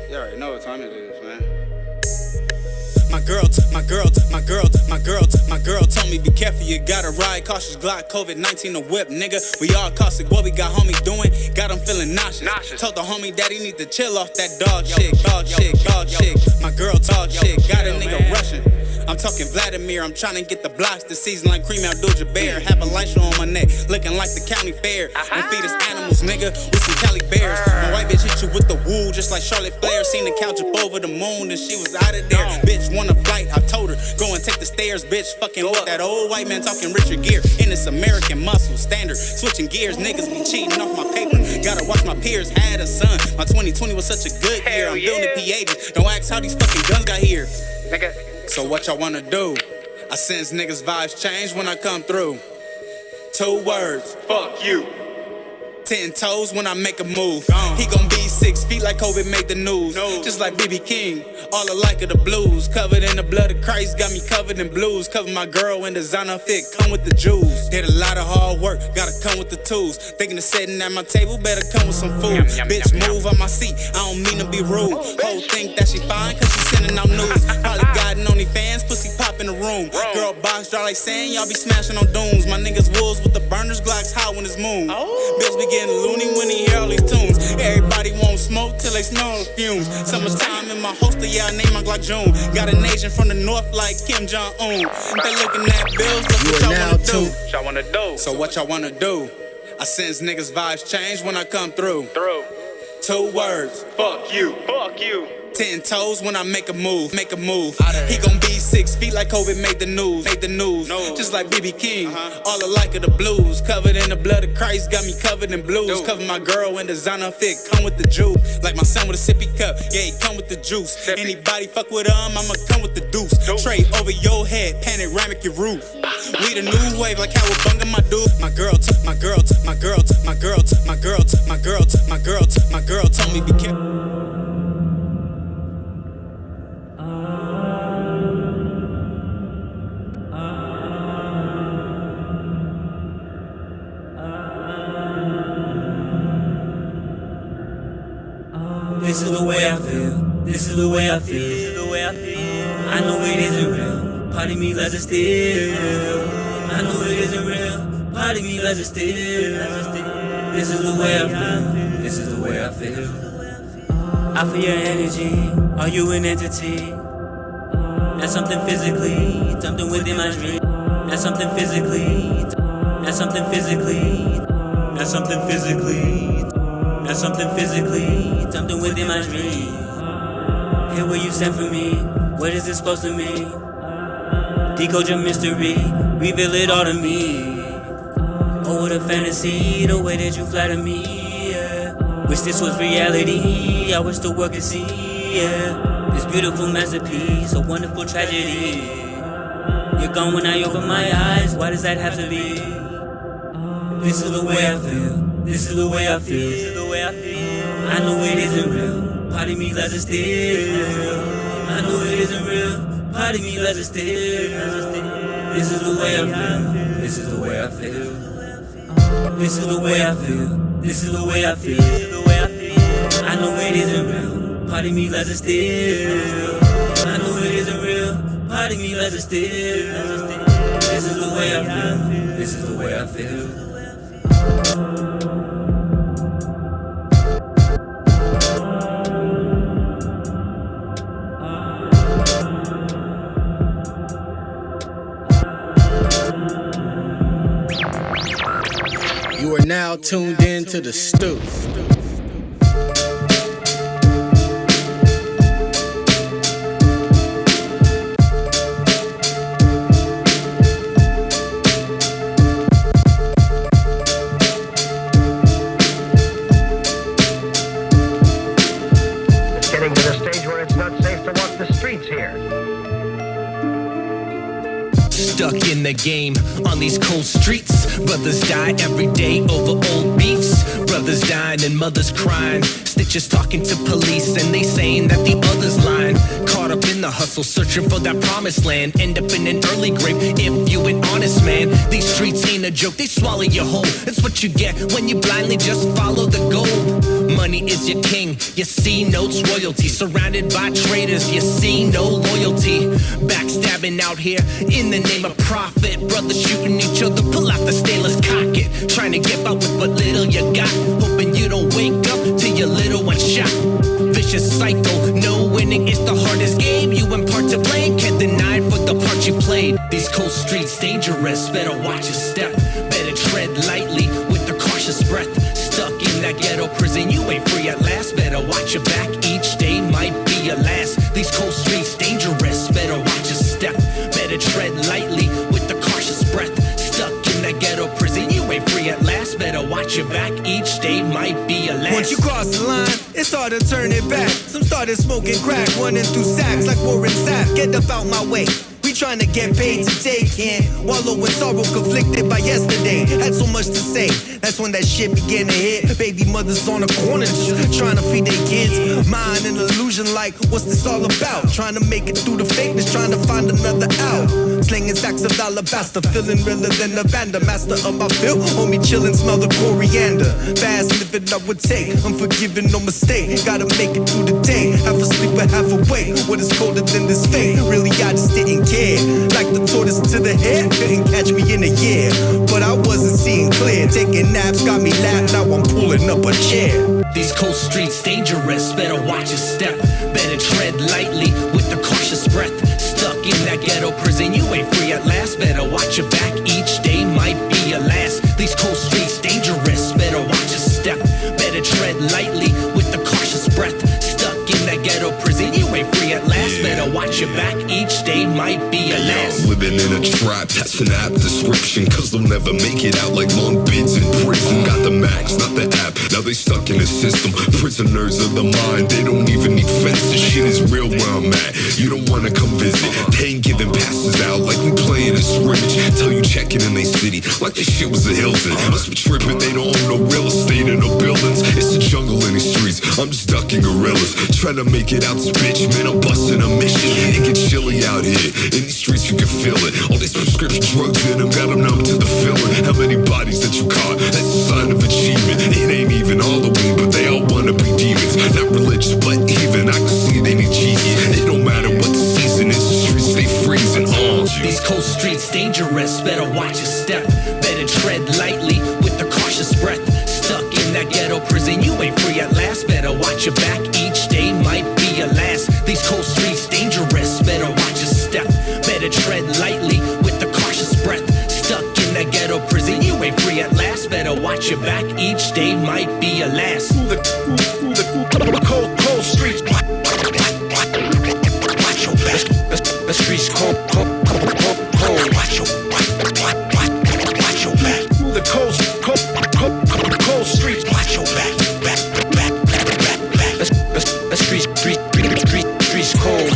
You already know what time it is, man. My girl told me be careful, you gotta ride cautious. Glock, COVID-19, the whip, nigga. We all caustic. What we got homies doing? Got them feeling nauseous. Told the homie that he need to chill off that dog shit. My girl talk shit, got a nigga rushing. I'm talking Vladimir, I'm trying to get the blocks this season like Cream Abdul-Jabbar. Have a light show on my neck, looking like the county fair. And feed us animals, nigga, with some Cali bears. My white bitch hit you with the woo, just like Charlotte Flair. Seen the couch up over the moon and she was out of there. Bitch, want a flight, I told her, go and take the stairs, bitch. Fucking with that old white man talking Richard Gere. In this American muscle standard, switching gears, niggas be cheating off my paper. Gotta watch my peers, had a son. My 2020 was such a good year, I'm building P80s. Don't ask how these fucking guns got here. Nigga. So what y'all wanna do? I sense niggas' vibes change when I come through. 2 words, fuck you. 10 toes when I make a move. He gon' be 6 feet like COVID made the news. Just like B.B. King, all alike of the blues. Covered in the blood of Christ, got me covered in blues. Cover my girl in designer fit, come with the jewels. Did a lot of hard work, gotta come with the tools. Thinking of sitting at my table, better come with some food. Bitch, move on my seat, I don't mean to be rude. Whole think that she fine, cause she sending out news. Probably got only fans, pussy pop in the room. Girl box draw like saying y'all be smashing on dooms. My niggas wolves with the burners, Glocks high when it's moon. Bills be getting loony when he hear all these tunes. Everybody won't smoke till they smell the fumes. Summertime in my holster, yeah, I name my Glock June. Got a nation from the north like Kim Jong-un. They looking at bills, look what y'all wanna do. So what y'all wanna do? I sense niggas' vibes change when I come through. 2 words, fuck you. 10 toes when I make a move. He gon' be 6 feet like COVID made the news. Just like B.B. King, all alike of the blues. Covered in the blood of Christ, got me covered in blues. Cover my girl in designer fit, come with the juice. Like my son with a sippy cup, yeah, he come with the juice. Anybody fuck with I'ma come with the deuce. Tray over your head, panoramic your roof. We the new wave like how we bunga my dude. My girl told me be careful. This is the way I feel. This is the way I feel. I know it isn't real. Part of me loves it still. I know it isn't real. Part of me loves it still. This is the way I feel. This is the way I feel. I feel your energy. Are you an entity? That's something physically. Something within my dream. That's something physically. That's something physically. That's something physically. Not something physically, something within my dream. Here where you sent for me, what is it supposed to mean? Decode your mystery, reveal it all to me. Oh, what a fantasy, the way that you flatter me, yeah. Wish this was reality, I wish the world could see, yeah. This beautiful masterpiece, a wonderful tragedy. You're gone when I open my eyes, why does that have to be? This is the way I feel, this is the way I feel, this is the way I feel. I know it isn't real, part of me loves it still. I know it isn't real, part of me loves it still. This is the way I feel, this is the way I feel. This is the way I feel, this is the way I feel, this is the way I feel. I know it isn't real, part of me loves it still. I know it isn't real, part of me loves it still. This is the way I feel, this is the way I feel. You are now tuned in to the STU. It's getting to the stage where it's not safe to walk the streets here. Stuck in the game on these cold streets. Brothers die every day over old beefs. Brothers dying and mothers crying. Stitches talking to police and they saying that the other's lying. Caught up in the hustle, searching for that promised land. End up in an early grave if you an honest man. These streets ain't a joke, they swallow you whole. That's what you get when you blindly just follow the gold. Money is your king, you see notes, royalty. Surrounded by traitors, you see no loyalty. Backstabbing out here in the name of profit. Brothers shooting each other, pull out the stainless, cock it. Trying to get by with what little you got. Hoping you don't wake up till your little one shot. Vicious cycle, no winning is the hardest game. You in part to blame, can't deny for the part you played. These cold streets dangerous, better watch your step. Better tread lightly with a cautious breath. Stuck in that ghetto prison, you ain't free at last. Better watch your back, each day might be your last. These cold streets dangerous, better watch your step. Better tread lightly with a cautious breath. Stuck in that ghetto prison, you ain't free at last. Better watch your back, each day might be your last. Once you cross the line, it's hard to turn it back. Some started smoking crack, running through sacks like Warren Sapp. Get up out my way. We trying to get paid to take in. Wallow in sorrow, conflicted by yesterday. Had so much to say, that's when that shit began to hit. Baby mothers on the corner just trying to feed their kids. Mind an illusion like, what's this all about? Trying to make it through the fakeness, trying to find another out. Slinging sacks of alabaster, feeling realer than a banda. Master of my feel, homie chillin', smell the coriander. Fast living I would take, unforgiving, no mistake. Gotta make it through the day, half asleep but half awake. What is colder than this fate? Really I just didn't care. Like the tortoise to the head, couldn't catch me in a year. But I wasn't seeing clear, taking naps got me laughed, now I'm pulling up a chair. These cold streets dangerous, better watch your step. Better tread lightly with a cautious breath. Stuck in that ghetto prison, you ain't free at last. Better watch your back, each day might be your last. These cold streets dangerous, better watch your step. Better tread lightly with a cautious breath. Stuck in that ghetto prison, you ain't free at last. Better watch your back, each day might be your last. Living in a trap, that's an apt description. Cause they'll never make it out like long bids in prison. Got the max, not the app, now they stuck in the system. Prisoners of the mind, they don't even need fences. Shit is real where I'm at, you don't wanna come visit. They ain't giving passes out like we playing a scrimmage. Tell you checking in they city, like this shit was a Hilton. Must be tripping, they don't own no real estate and no buildings. It's a jungle in these streets, I'm just ducking gorillas. Trying to make it out this bitch, man, I'm busting a mission. It gets chilly out here, in these streets you can feel it. All these prescription drugs in them got them numb to the feeling. How many bodies that you caught, that's a sign of achievement. It ain't even Halloween, but they all wanna be demons. Not religious, but even I can see they need Jesus. It don't matter what the season is, the streets stay freezing on. These cold streets dangerous, better watch your step. Better tread lightly with a cautious breath. Stuck in that ghetto prison, you ain't free at last. Better watch your back, each day might be your last. These cold streets dangerous, better watch your step. Better tread lightly with a cautious breath. Stuck in that ghetto prison, you ain't break free at last. Better watch your back, each day might be your last. The cold streets. Watch your back. The streets cold. Watch your back. The cold streets. Watch your back. The streets cold.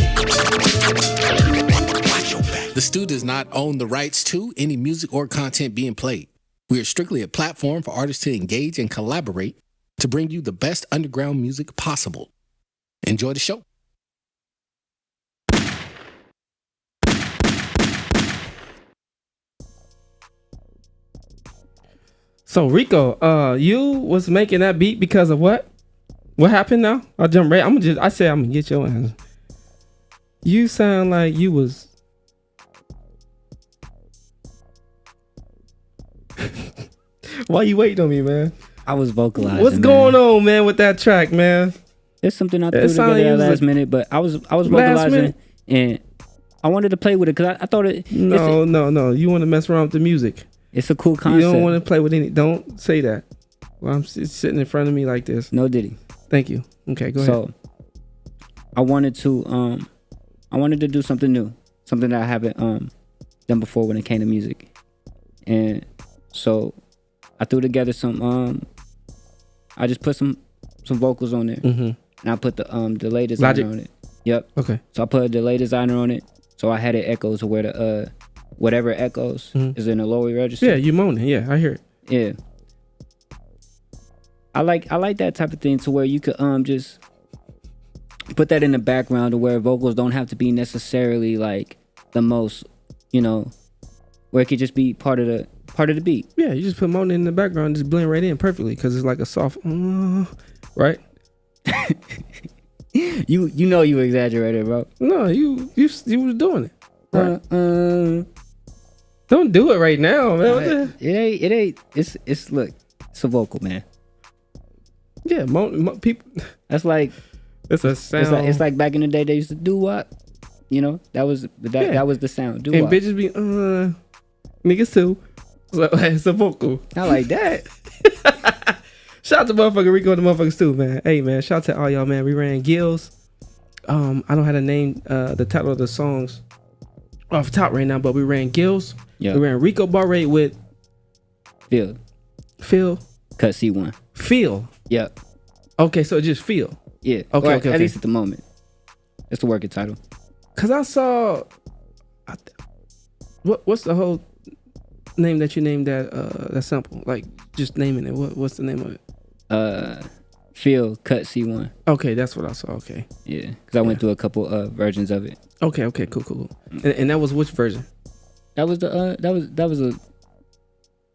Watch your back. The STU does not own the rights to any music or content being played. We are strictly a platform for artists to engage and collaborate to bring you the best underground music possible. Enjoy the show. So Rico, you was making that beat because of what? What happened now? I'll jump right. I'm gonna get your answer. You sound like you was. Why you waiting on me, man? I was vocalizing. What's going on, man, with that track, man? It's something I threw together last minute, but I was vocalizing and I wanted to play with it because I thought it. No. You want to mess around with the music? It's a cool concept. You don't want to play with any. Don't say that. Well, I'm sitting in front of me like this. No diddy. Thank you. Okay, go ahead. So I wanted to do something new, something that I haven't done before when it came to music, and so I threw together some. I just put some vocals on there, and I put the delay designer on it. Yep. Okay. So I put a delay designer on it, so I had it echo to where the whatever echoes is in the lower register. Yeah, you moaning. Yeah, I hear it. Yeah. I like that type of thing to where you could just put that in the background to where vocals don't have to be necessarily like the most, where it could just be part of the beat. Yeah, you just put moaning in the background, just blend right in perfectly because it's like a soft, right? You exaggerated, bro. No, you was doing it. Right? Don't do it right now, man. It ain't. It's look. It's a vocal, man. Yeah, people. That's like it's a sound. It's like back in the day they used to do what, that was the sound. Do and what? Bitches be niggas too. So it's a vocal. I like that. Shout out to motherfucking Rico and the motherfuckers too, man. Hey man, shout out to all y'all, man. We ran Gills. I don't have to name the title of the songs off the top right now, but we ran Gills. Yep. We ran Rico Barre with Phil. Cut C1. Feel. Yep. Okay, so just Feel. Yeah. Okay. At least at the moment. That's the working title. Cause I saw. What's the whole name that you named that sample? Like just naming it. What's the name of it? Feel Cut C1. Okay, that's what I saw. Okay. Yeah, because I went through a couple versions of it. Okay, cool. And that was which version? That was the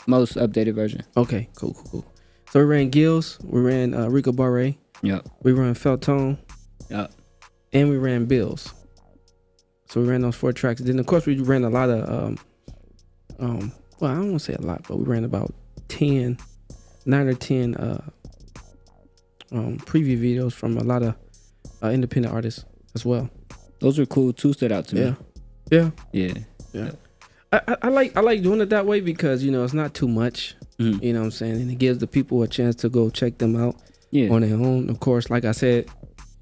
most updated version. Okay, cool. So we ran Gills, we ran Rico Barre. Yep. We ran Feltone. Yep. And we ran Bills. So we ran those 4 tracks. Then of course we ran a lot of well, I don't want to say a lot, but we ran about 9 or 10 preview videos from a lot of independent artists as well. Those are cool too. Stood out to me. Yeah. I like doing it that way because it's not too much. You know what I'm saying, and it gives the people a chance to go check them out on their own. Of course, like I said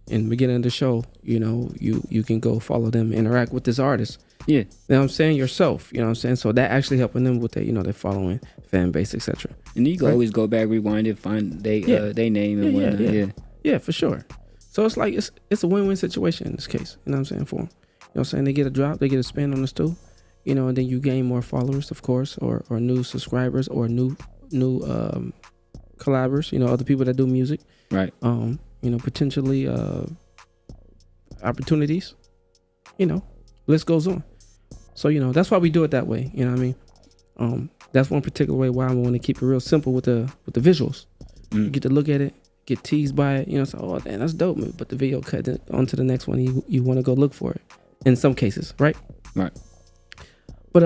in the beginning of the show, you can go follow them, interact with this artist. Yeah. You know what I'm saying? Yourself. You know what I'm saying? So that actually helping them with their, their following, fan base, etc. And you can always go back, rewind it, find they name and whatnot. Yeah, for sure. So it's like it's a win-win situation in this case. You know what I'm saying? For them. You know what I'm saying? They get a drop, they get a spin on the stool, and then you gain more followers, of course, or new subscribers or new collabors, other people that do music. Right. Potentially opportunities. List goes on. So, that's why we do it that way. You know what I mean? That's one particular way why I want to keep it real simple with the visuals. You get to look at it, get teased by it, so, oh, damn, that's dope. But the video cut on to the next one. You want to go look for it in some cases, right? Right. But,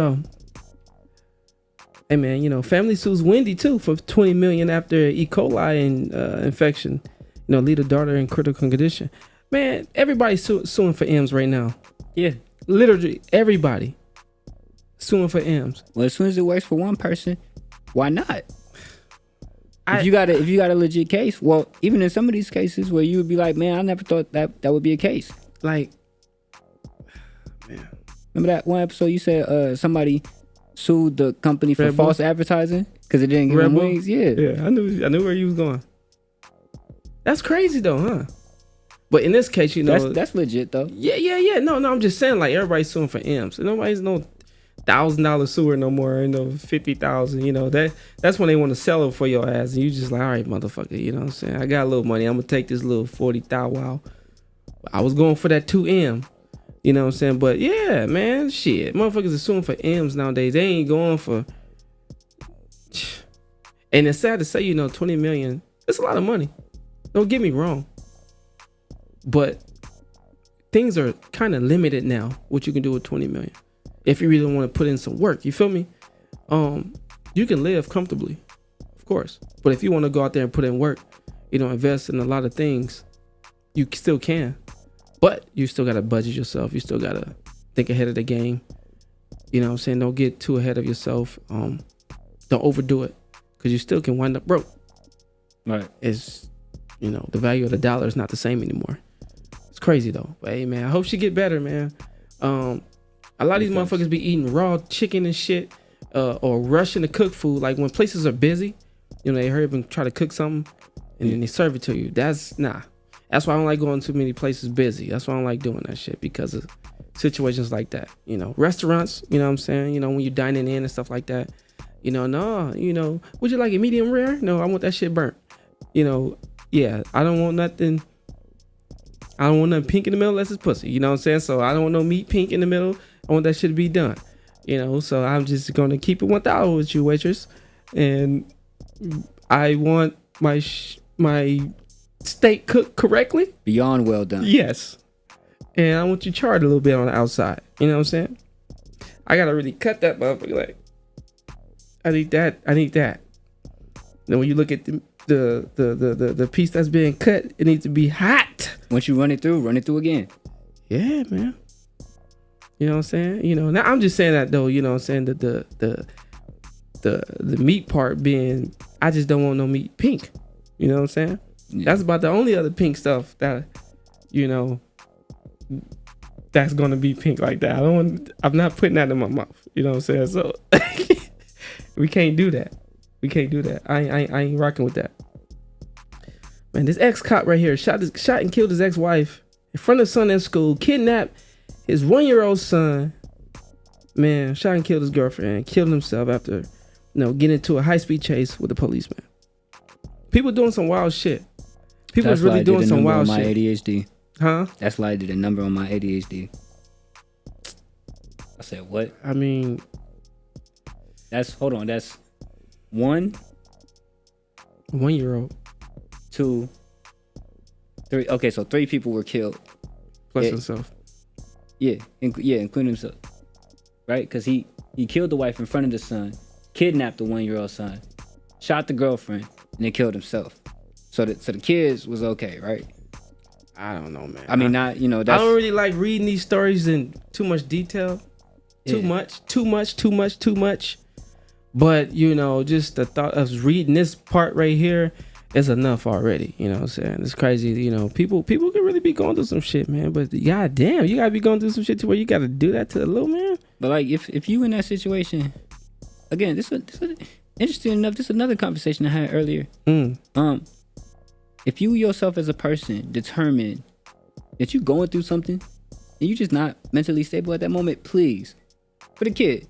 hey, man, family sues Wendy, too, for $20 million after E. coli infection. Lead a daughter in critical condition. Man, everybody's suing for M's right now. Yeah. Literally everybody suing for M's. Well, as soon as it works for one person, Why not? If you got a legit case, well, even in some of these cases where you would be like, man, I never thought that would be a case. Like, man, remember that one episode you said somebody sued the company for false advertising because it didn't give them wings? Yeah, I knew where you was going. That's crazy though, huh? But in this case, you know, that's legit though. Yeah. No, I'm just saying, like, everybody's suing for M's. Nobody's no $1,000 sewer no more. You know, 50,000. You know that's when they want to sell it for your ass, and you just like, all right, motherfucker. You know what I'm saying? I got a little money. I'm gonna take this little 40,000. Wow. I was going for that 2M. You know what I'm saying? But yeah, man, shit, motherfuckers are suing for M's nowadays. They ain't going for. And it's sad to say, you know, 20 million. It's a lot of money. Don't get me wrong. But things are kind of limited now, what you can do with 20 million. If you really want to put in some work, you feel me? You can live comfortably, of course. But if you want to go out there and put in work, you know, invest in a lot of things, you still can. But you still got to budget yourself. You still got to think ahead of the game. You know what I'm saying? Don't get too ahead of yourself. Don't overdo it, because you still can wind up broke. Right. It's, you know, the value of the dollar is not the same anymore. It's crazy though. But hey, man, I hope she get better, man. A lot of these motherfuckers be eating raw chicken and shit, or rushing to cook food. Like when places are busy, you know, they hurry up and try to cook something, and then they serve it to you. That's nah. That's why I don't like going too many places busy. That's why I don't like doing that shit, because of situations like that. You know, restaurants, you know what I'm saying? You know, when you're dining in and stuff like that, you know, no, you know, would you like it medium rare? No, I want that shit burnt. You know, yeah, I don't want nothing pink in the middle unless it's pussy. You know what I'm saying? So I don't want no meat pink in the middle. I want that shit to be done. You know, so I'm just going to keep it 1,000 with you, waitress. And I want my steak cooked correctly. Beyond well done. Yes. And I want you charred a little bit on the outside. You know what I'm saying? I got to really cut that motherfucker. Like, I need that. Then when you look at the piece that's being cut, it needs to be hot. Once you run it through again. Yeah, man. You know what I'm saying? You know, now I'm just saying that though, you know what I'm saying, that the meat part being, I just don't want no meat pink. You know what I'm saying? Yeah. That's about the only other pink stuff that, you know, that's gonna be pink like that. I'm not putting that in my mouth. You know what I'm saying? So we can't do that. I ain't rocking with that. Man, this ex-cop right here shot and killed his ex-wife in front of his son in school, kidnapped his 1-year-old son. Man, shot and killed his girlfriend and killed himself after, you know, getting into a high-speed chase with a policeman. People doing some wild shit. People is really doing some wild shit. My ADHD. Huh? That's why I did a number on my ADHD. I said what? I mean, that's 1 1-year-old. 2, 3. Okay, so 3 people were killed. Plus himself. Yeah, including himself. Right? Because he killed the wife in front of the son, kidnapped the 1-year-old son, shot the girlfriend, and then killed himself. So the kids was okay, right? I don't know, man. I mean, not, you know, that's, I don't really like reading these stories in too much detail. Too much. But, you know, just the thought of reading this part right here is enough already. You know what I'm saying? It's crazy. You know, people can really be going through some shit, man. But goddamn, you gotta be going through some shit to where you gotta do that to the little man. But like, if you in that situation, again, this is interesting enough. This is another conversation I had earlier. If you yourself as a person determine that you going through something and you just not mentally stable at that moment, please, for the kid.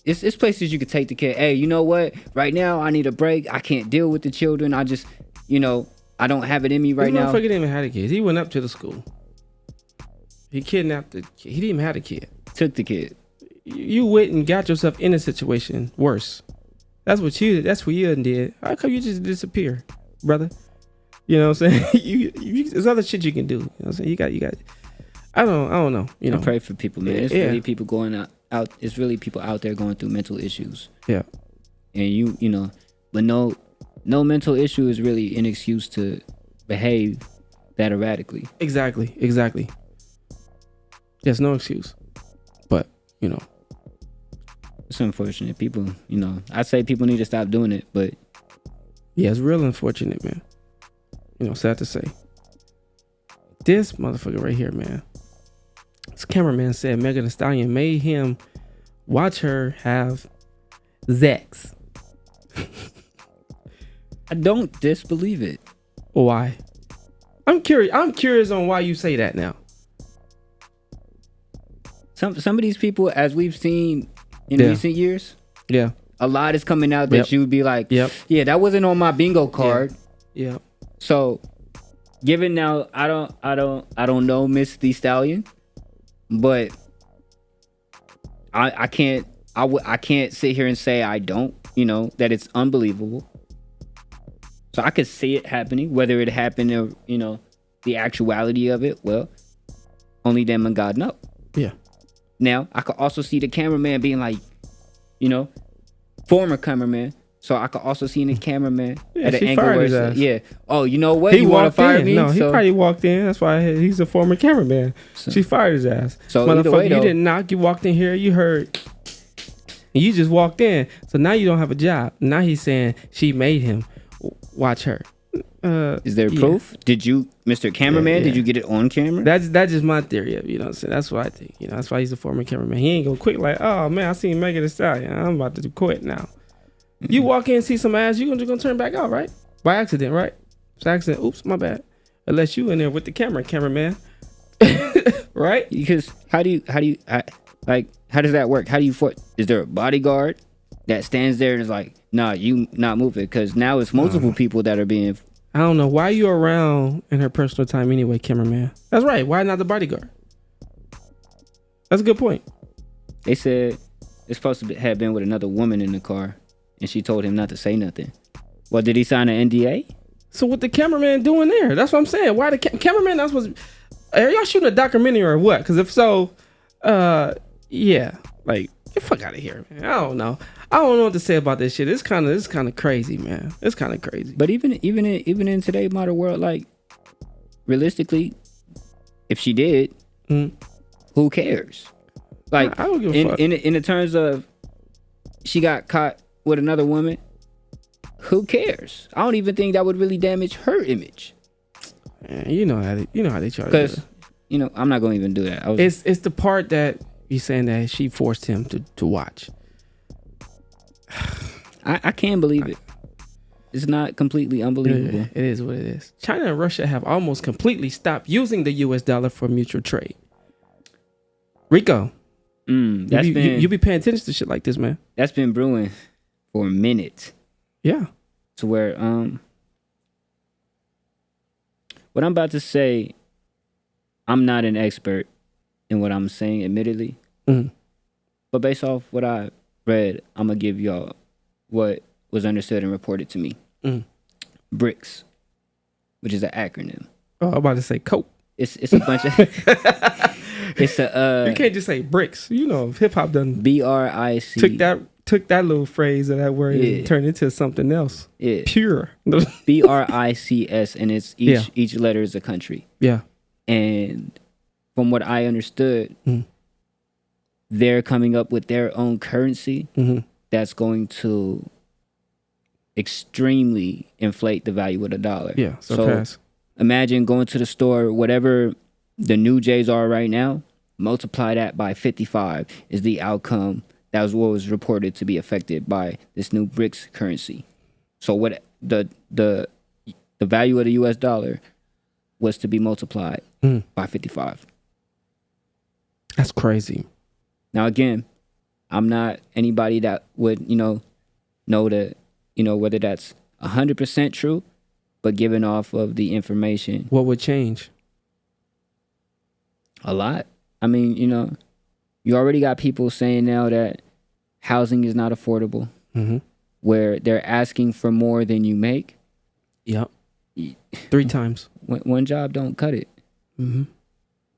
It's places you could take the kid. Hey, you know what? Right now, I need a break. I can't deal with the children. I just, you know, I don't have it in me right now. This motherfucker didn't even have a kid. He went up to the school. He kidnapped the kid. He didn't even have a kid. Took the kid. You went and got yourself in a situation worse. That's what you did. How come you just disappear, brother? You know what I'm saying? There's other shit you can do. You know what I'm saying? You got. I don't know. You know, I pray for people, man. It's really people going out. It's really people out there going through mental issues. Yeah. And you know, but no mental issue is really an excuse to behave that erratically. Exactly. There's no excuse. But, you know. It's unfortunate. People, I say people need to stop doing it, but yeah, it's real unfortunate, man. Sad to say. This motherfucker right here, man. This cameraman said Megan Thee Stallion made him watch her have sex. I don't disbelieve it. Why? I'm curious on why you say that now. Some of these people, as we've seen in recent years, a lot is coming out that you would be like, yeah, that wasn't on my bingo card. Yeah. So, given now, I don't know Miss Thee Stallion, but I can't sit here and say I don't, that it's unbelievable. So I could see it happening, whether it happened or, the actuality of it. Well, only them and God know. Yeah. Now, I could also see the cameraman being like, former cameraman. So I could also see the cameraman at an angle where it's like, oh, you know what? He want to fire in. me? No, he probably walked in. That's why he's a former cameraman. She fired his ass. So motherfucker, either way, you didn't knock. You walked in here. You heard. And you just walked in. So now you don't have a job. Now he's saying she made him watch her. Is there proof? Did you, Mr. Cameraman, did you get it on camera? That's just my theory of, what I'm saying. That's what I think. That's why he's a former cameraman. He ain't gonna quit like, oh man, I seen Megan Thee Stallion. I'm about to quit now. You walk in and see some ass, you're gonna turn back out, right? By accident, right? It's accident. Oops, my bad. Unless you in there with the cameraman. Right? Because how does that work? How do you is there a bodyguard that stands there and is like, nah, you not moving? Because now it's multiple people that are being. I don't know why you around in her personal time anyway, cameraman. That's right. Why not the bodyguard? That's a good point. They said it's supposed to have been with another woman in the car, and she told him not to say nothing. Well, did he sign an NDA? So what the cameraman doing there? That's what I'm saying. Why the cameraman not supposed to... Are y'all shooting a documentary or what? Because if so, yeah, like, get the fuck out of here, man. I don't know what to say about this shit. It's kind of crazy, man. It's kind of crazy. But even in today's modern world, like, realistically, if she did, who cares? Like, I don't give a fuck. In the terms of she got caught with another woman, who cares? I don't even think that would really damage her image. Man, you know how they try to do it. Because, I'm not going to even do that. It's the part that he's saying that she forced him to watch. I can't believe it. It's not completely unbelievable. It is what it is. China and Russia have almost completely stopped using the US dollar for mutual trade. Rico, you be paying attention to shit like this, man. That's been brewing for a minute. Yeah. To where what I'm about to say, I'm not an expert in what I'm saying, admittedly. But based off what I read, I'm gonna give y'all what was understood and reported to me. BRICS, which is an acronym. Oh, I'm about to say COPE. It's a bunch of it's a you can't just say bricks. Hip hop done BRIC took that little phrase of that word and turned it into something else. Pure. BRICS, and it's each letter is a country. Yeah. And from what I understood, they're coming up with their own currency that's going to extremely inflate the value of the dollar. Yeah. So imagine going to the store, whatever the new J's are right now, multiply that by 55 is the outcome. That was what was reported to be affected by this new BRICS currency. So what the value of the US dollar was to be multiplied by 55. That's crazy. Now again, I'm not anybody that would, know that, whether that's 100% true, but given off of the information. What would change? A lot. I mean, you already got people saying now that housing is not affordable, where they're asking for more than you make. Yep. 3 times. One job don't cut it. And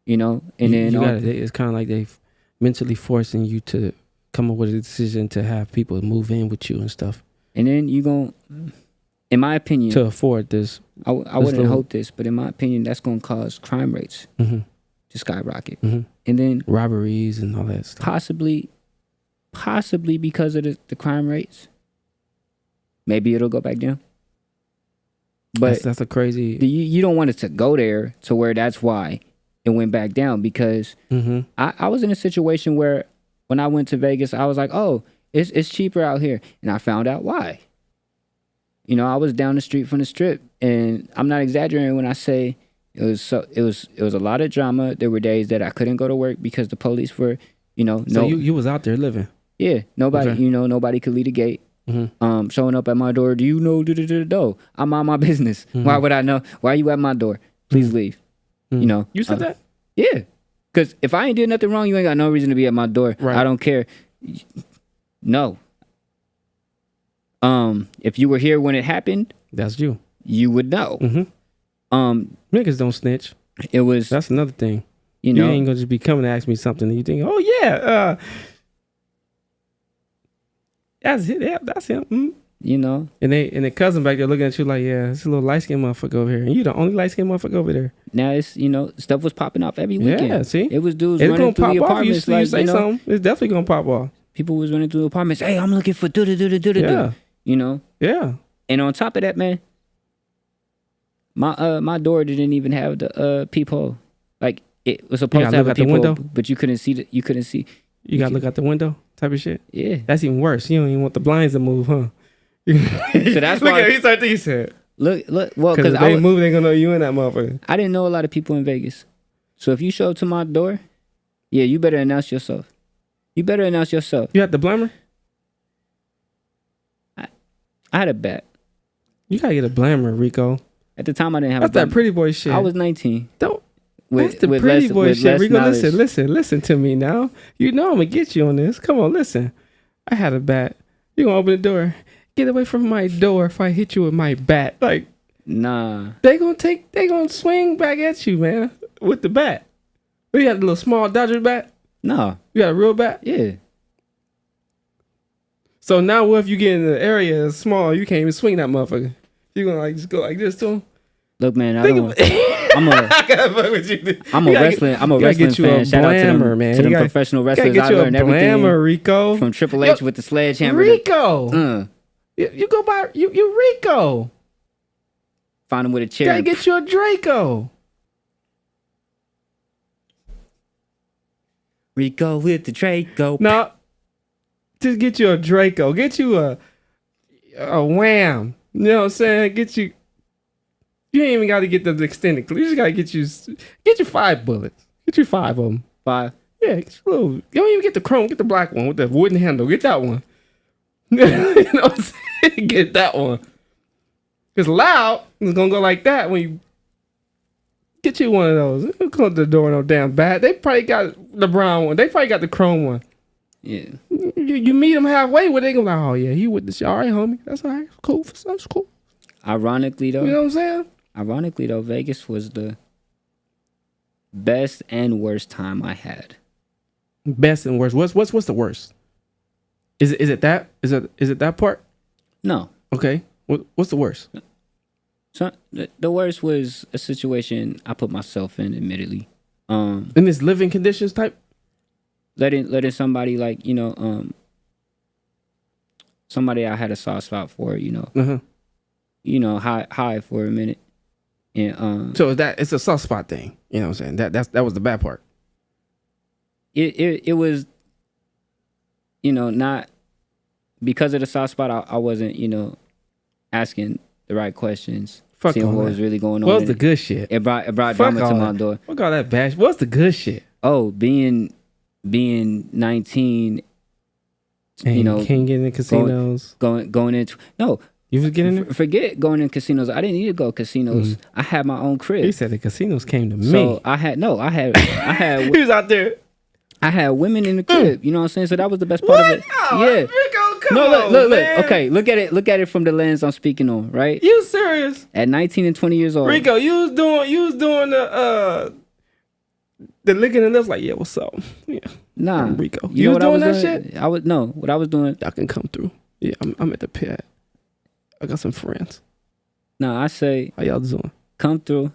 then it's kind of like they've mentally forcing you to come up with a decision to have people move in with you and stuff. And then you gon', in my opinion, to afford this. I wouldn't hope this, but in my opinion, that's gonna cause crime rates to skyrocket. And then robberies and all that stuff. possibly because of the crime rates. Maybe it'll go back down. But that's a crazy. You don't want it to go there to where that's why it went back down, because I was in a situation where when I went to Vegas, I was like, oh, it's cheaper out here. And I found out why. You know, I was down the street from the Strip, and I'm not exaggerating when I say it was a lot of drama. There were days that I couldn't go to work because the police were, So you was out there living. Yeah, nobody, Okay. nobody could lead a gate. Showing up at my door. Do you know? I'm on my business. Why would I know? Why are you at my door? Please leave. You said that? Yeah. Because if I ain't did nothing wrong, you ain't got no reason to be at my door. Right. I don't care. No. If you were here when it happened, that's you. You would know. Niggas don't snitch. It was. That's another thing. You You know, ain't gonna just be coming to ask me something and you think, oh yeah, that's it. Yeah, that's him. You know. And the cousin back there looking at you like, yeah, it's a little light skinned motherfucker over here, and you the only light skinned motherfucker over there. Now it's stuff was popping off every weekend. Yeah, see, it was dudes it's running gonna through the pop off. You apartments. say something, it's definitely gonna pop off. People was running through the apartments. Hey, I'm looking for do. Yeah. You know. Yeah. And on top of that, man, my door didn't even have the peephole. Like it was supposed to have a peephole, but you couldn't see. You couldn't see. You gotta look out the window, type of shit. Yeah, that's even worse. You don't even want the blinds to move, huh? So that's look why at he's like he said. Look. Well, because if they move, they gonna know you in that motherfucker. I didn't know a lot of people in Vegas, so if you show up to my door, yeah, you better announce yourself. You had the blammer. I had a bat. You gotta get a blammer, Rico. At the time, I didn't have. That's that pretty boy shit. I was 19. That's the pretty boy shit. Rico, listen to me now. You know I'm gonna get you on this. Come on, listen. I had a bat. You gonna open the door? Get away from my door if I hit you with my bat. Like, nah. They gonna swing back at you, man, with the bat. You got a little small Dodger bat? No. You got a real bat? Yeah. So now what if you get in the area that's small, you can't even swing that motherfucker? You gonna just go like this to him? Look, man, I'm a wrestling fan. Shout out to them professional wrestlers. I learned everything Rico. From Triple H with the sledgehammer. Rico. You go by you Rico. Find him with a chair. Gotta get you a Draco. Rico with the Draco. No. Just get you a Draco. Get you a Wham. You know what I'm saying? Get you. You ain't even got to get the extended clip. You just got to get you 5 bullets. Get you 5 of them. 5? Yeah. Get you, you don't even get the chrome. Get the black one with the wooden handle. Get that one. You know what I'm saying? Get that one. It's loud. It's going to go like that when you get you one of those. Don't come to the door no damn bat. They probably got the brown one. They probably got the chrome one. Yeah. You meet them halfway where they go like, oh yeah, he with the shit. All right, homie. That's all right. Cool. That's cool. Ironically though. You know what I'm saying? Ironically though, Vegas was the best and worst time I had. Best and worst. What's the worst? Is it that? Is it that part? No. Okay. What's the worst? So the worst was a situation I put myself in, admittedly. In this living conditions type? Letting somebody like, somebody I had a soft spot for, high for a minute. And so it's a soft spot thing. You know what I'm saying? That was the bad part. It was, not because of the soft spot. I wasn't, asking the right questions. Fuck seeing what that. was really going on. What's the good shit? It brought drama to my door. Fuck all that bash. What's the good shit? Oh, being 19, and can't get in casinos. Going into no. You was getting there? Forget going in casinos. I didn't need to go casinos. I had my own crib. He said the casinos came to me. So I had he was out there. I had women in the crib. You know what I'm saying? So that was the best part of it. No, yeah. Rico, come on, look. man. Okay, look at it from the lens I'm speaking on, right? You serious? At 19 and 20 years old. Rico, you was doing the licking and lips like, yeah, what's up? Yeah. Nah. Rico. You was doing that shit? What I was doing. Y'all can come through. Yeah, I'm at the pit. I got some friends. Nah, I say, how y'all doing? Come through.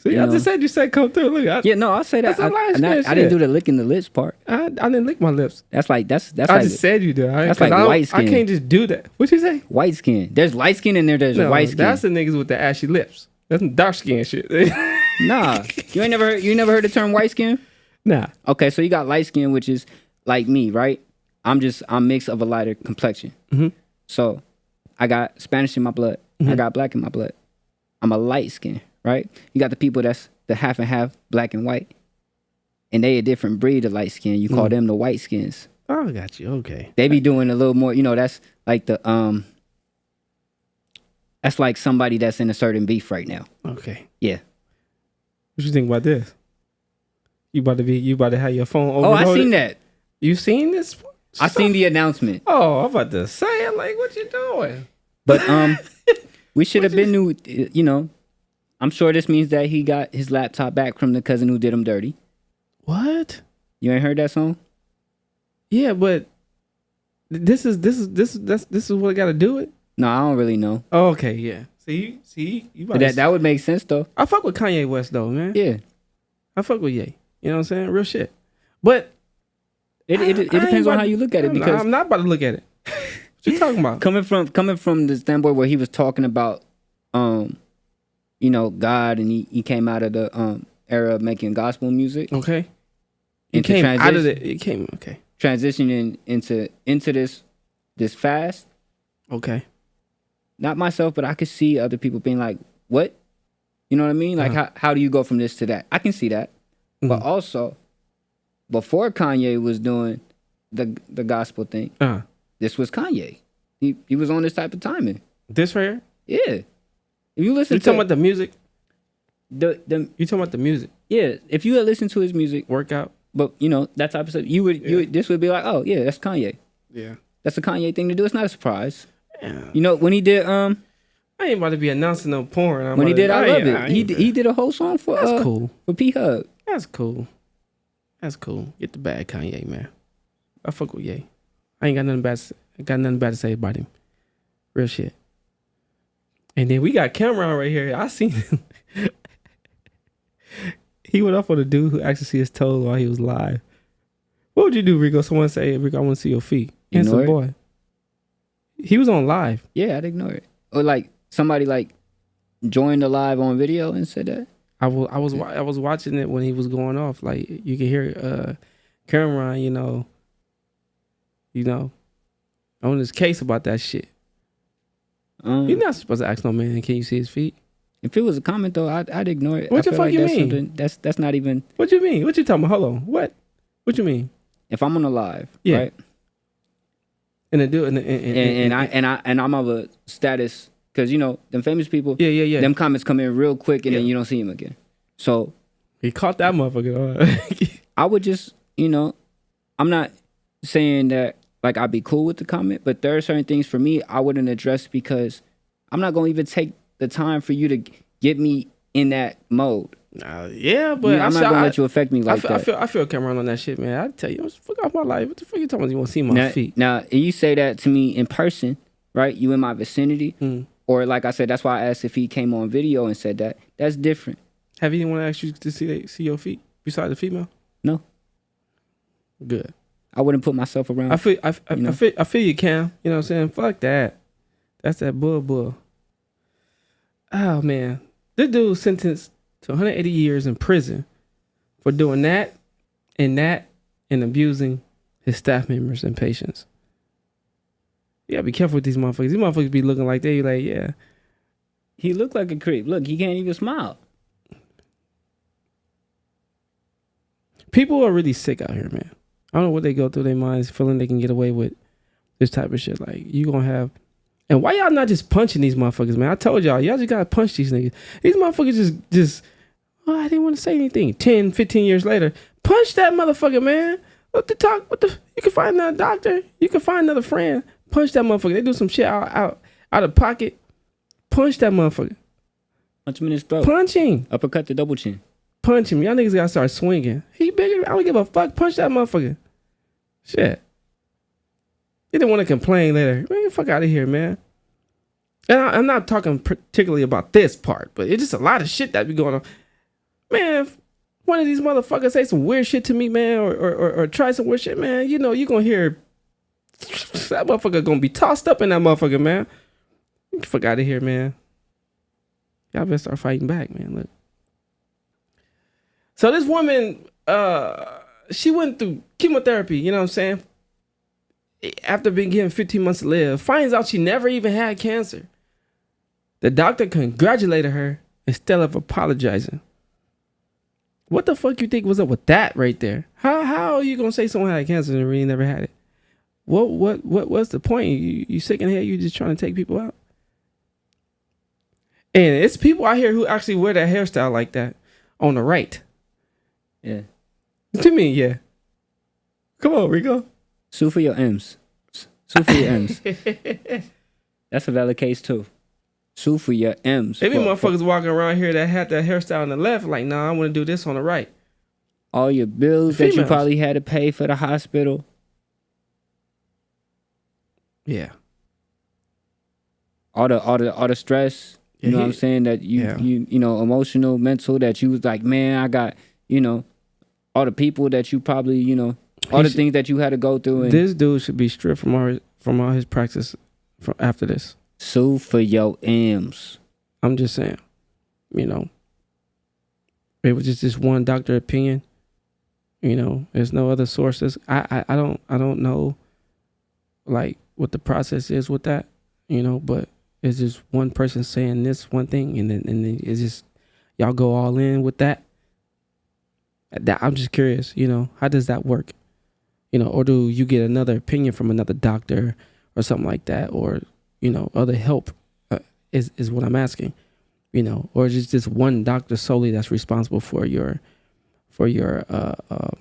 See, You I know? just said you said come through. Look, Yeah, no, I'll say that. That's a light skin I didn't do the licking the lips part. I didn't lick my lips. That's like I like just said you did. that's like white skin. I can't just do that. What you say? White skin. There's light skin in there's No, white skin. that's the niggas with the ashy lips. That's some dark skin shit. Nah, you never heard the term white skin? Nah. Okay, so you got light skin, which is like me, right? I'm mixed of a lighter complexion. Mhm. So I got Spanish in my blood. I got black in my blood. I'm a light skin, right? You got the people that's the half and half black and white, and they a different breed of light skin. You call them the white skins. Oh, I got you. Okay. They be doing a little more, that's like that's like somebody that's in a certain beef right now. Okay. Yeah. What you think about this? You about to have your phone over? Oh, I seen that. You seen this? I seen the announcement. Oh, I'm about to say it. Like, what you doing? But we should have been new. I'm sure this means that he got his laptop back from the cousin who did him dirty. What? You ain't heard that song? Yeah, but this is what I got to do it. No, I don't really know. Oh, okay, yeah. See, you about That would make sense though. I fuck with Kanye West though, man. Yeah, I fuck with Ye. You know what I'm saying? Real shit. But it depends on how you look at it, because I'm not about to look at it. What you talking about? Coming from the standpoint where he was talking about God, and he came out of the era of making gospel music. Okay. He came out of it. It came okay. Transitioning into this fast. Okay. Not myself, but I could see other people being like, "What?" You know what I mean? Like, how do you go from this to that? I can see that, but also before Kanye was doing the gospel thing, this was Kanye. He was on this type of timing. This right here? Yeah. If you listen, You talking about the music? You talking about the music? Yeah. If you had listened to his music, workout, but that type of stuff, you would this would be like, oh yeah, that's Kanye. Yeah. That's a Kanye thing to do. It's not a surprise. Yeah. When he did I ain't about to be announcing no porn. When he did I Love It, he did a whole song for That's cool. For P-Hub. That's cool. That's cool. Get the bag, Kanye, man. I fuck with Ye. I ain't got nothing bad to say about him. Real shit. And then we got Cameron right here. I seen him. He went off on a dude who actually see his toes while he was live. What would you do, Rico? Someone say, Rico, I want to see your feet. Handsome boy. He was on live. Yeah, I'd ignore it. Or like somebody like joined the live on video and said that. I was watching it when he was going off. Like you could hear Cameron, on his case about that shit. You're not supposed to ask no man, can you see his feet? If it was a comment though, I'd ignore it. What the fuck you mean? That's not even. What you mean? What you talking about? Hold on. What you mean? If I'm on a live, yeah. right? And I'm of a status because them famous people. Yeah. Them comments come in real quick and then you don't see them again. So he caught that motherfucker. I would just, I'm not saying that like I'd be cool with the comment, but there are certain things for me I wouldn't address because I'm not gonna even take the time for you to get me in that mode. Yeah, but I'm not gonna let you affect me like that. I feel Cameron on that shit, man. I tell you, fuck off my life. What the fuck you talking about? You want to see my feet? Now, you say that to me in person, right? You in my vicinity, or like I said, that's why I asked if he came on video and said that. That's different. Have anyone asked you to see your feet besides the female? No. Good. I wouldn't put myself around. I feel you, Cam. You know what I'm saying? Fuck that. That's that bull. Oh man, this dude sentenced to 180 years in prison for doing that and abusing his staff members and patients. You gotta be careful with these motherfuckers. These motherfuckers be looking like they like, yeah. He looked like a creep. Look, he can't even smile. People are really sick out here, man. I don't know what they go through their minds, feeling they can get away with this type of shit. Like, you gonna have... And why y'all not just punching these motherfuckers, man? I told y'all just gotta punch these niggas. These motherfuckers just I didn't want to say anything. 10, 15 years later, punch that motherfucker, man. You can find another doctor. You can find another friend. Punch that motherfucker. They do some shit out of pocket. Punch that motherfucker. Punch him in his throat. Punch him. Uppercut the double chin. Punch him. Y'all niggas gotta start swinging. He bigger. I don't give a fuck. Punch that motherfucker. Shit. You didn't want to complain later. Man, get the fuck out of here, man. And I'm not talking particularly about this part, but it's just a lot of shit that be going on. Man, if one of these motherfuckers say some weird shit to me, man, or try some weird shit, man, you know, you gonna hear that motherfucker gonna be tossed up in that motherfucker, man. Get the fuck out of here, man. Y'all better start fighting back, man. Look. So this woman, she went through chemotherapy, you know what I'm saying? After being given 15 months to live, finds out she never even had cancer. The doctor congratulated her instead of apologizing. What the fuck you think was up with that right there? How are you gonna say someone had cancer and really never had it? What's the point? You sick in the head? You just trying to take people out? And it's people out here who actually wear that hairstyle like that on the right. Yeah. What you mean? Yeah. Come on, Rico. Sue for your M's. Sue for your M's. That's a valid case too. Sue for your M's. Maybe motherfuckers walking around here that had that hairstyle on the left, like, nah, I want to do this on the right. All your bills that you probably had to pay for the hospital. Yeah. All the stress. You know what I'm saying? That you know, emotional, mental, that you was like, man, I got, you know, all the people that you probably, you know, all the things that you had to go through. And this dude should be stripped from all his practice after this. Sue for your M's. I'm just saying, you know, it was just this one doctor opinion. You know, there's no other sources. I don't know, like, what the process is with that, you know, but it's just one person saying this one thing, and then it's just y'all go all in with that. I'm just curious, you know, how does that work? You know, or do you get another opinion from another doctor or something like that, or, you know, other help is what I'm asking, you know, or is it just one doctor solely that's responsible for your the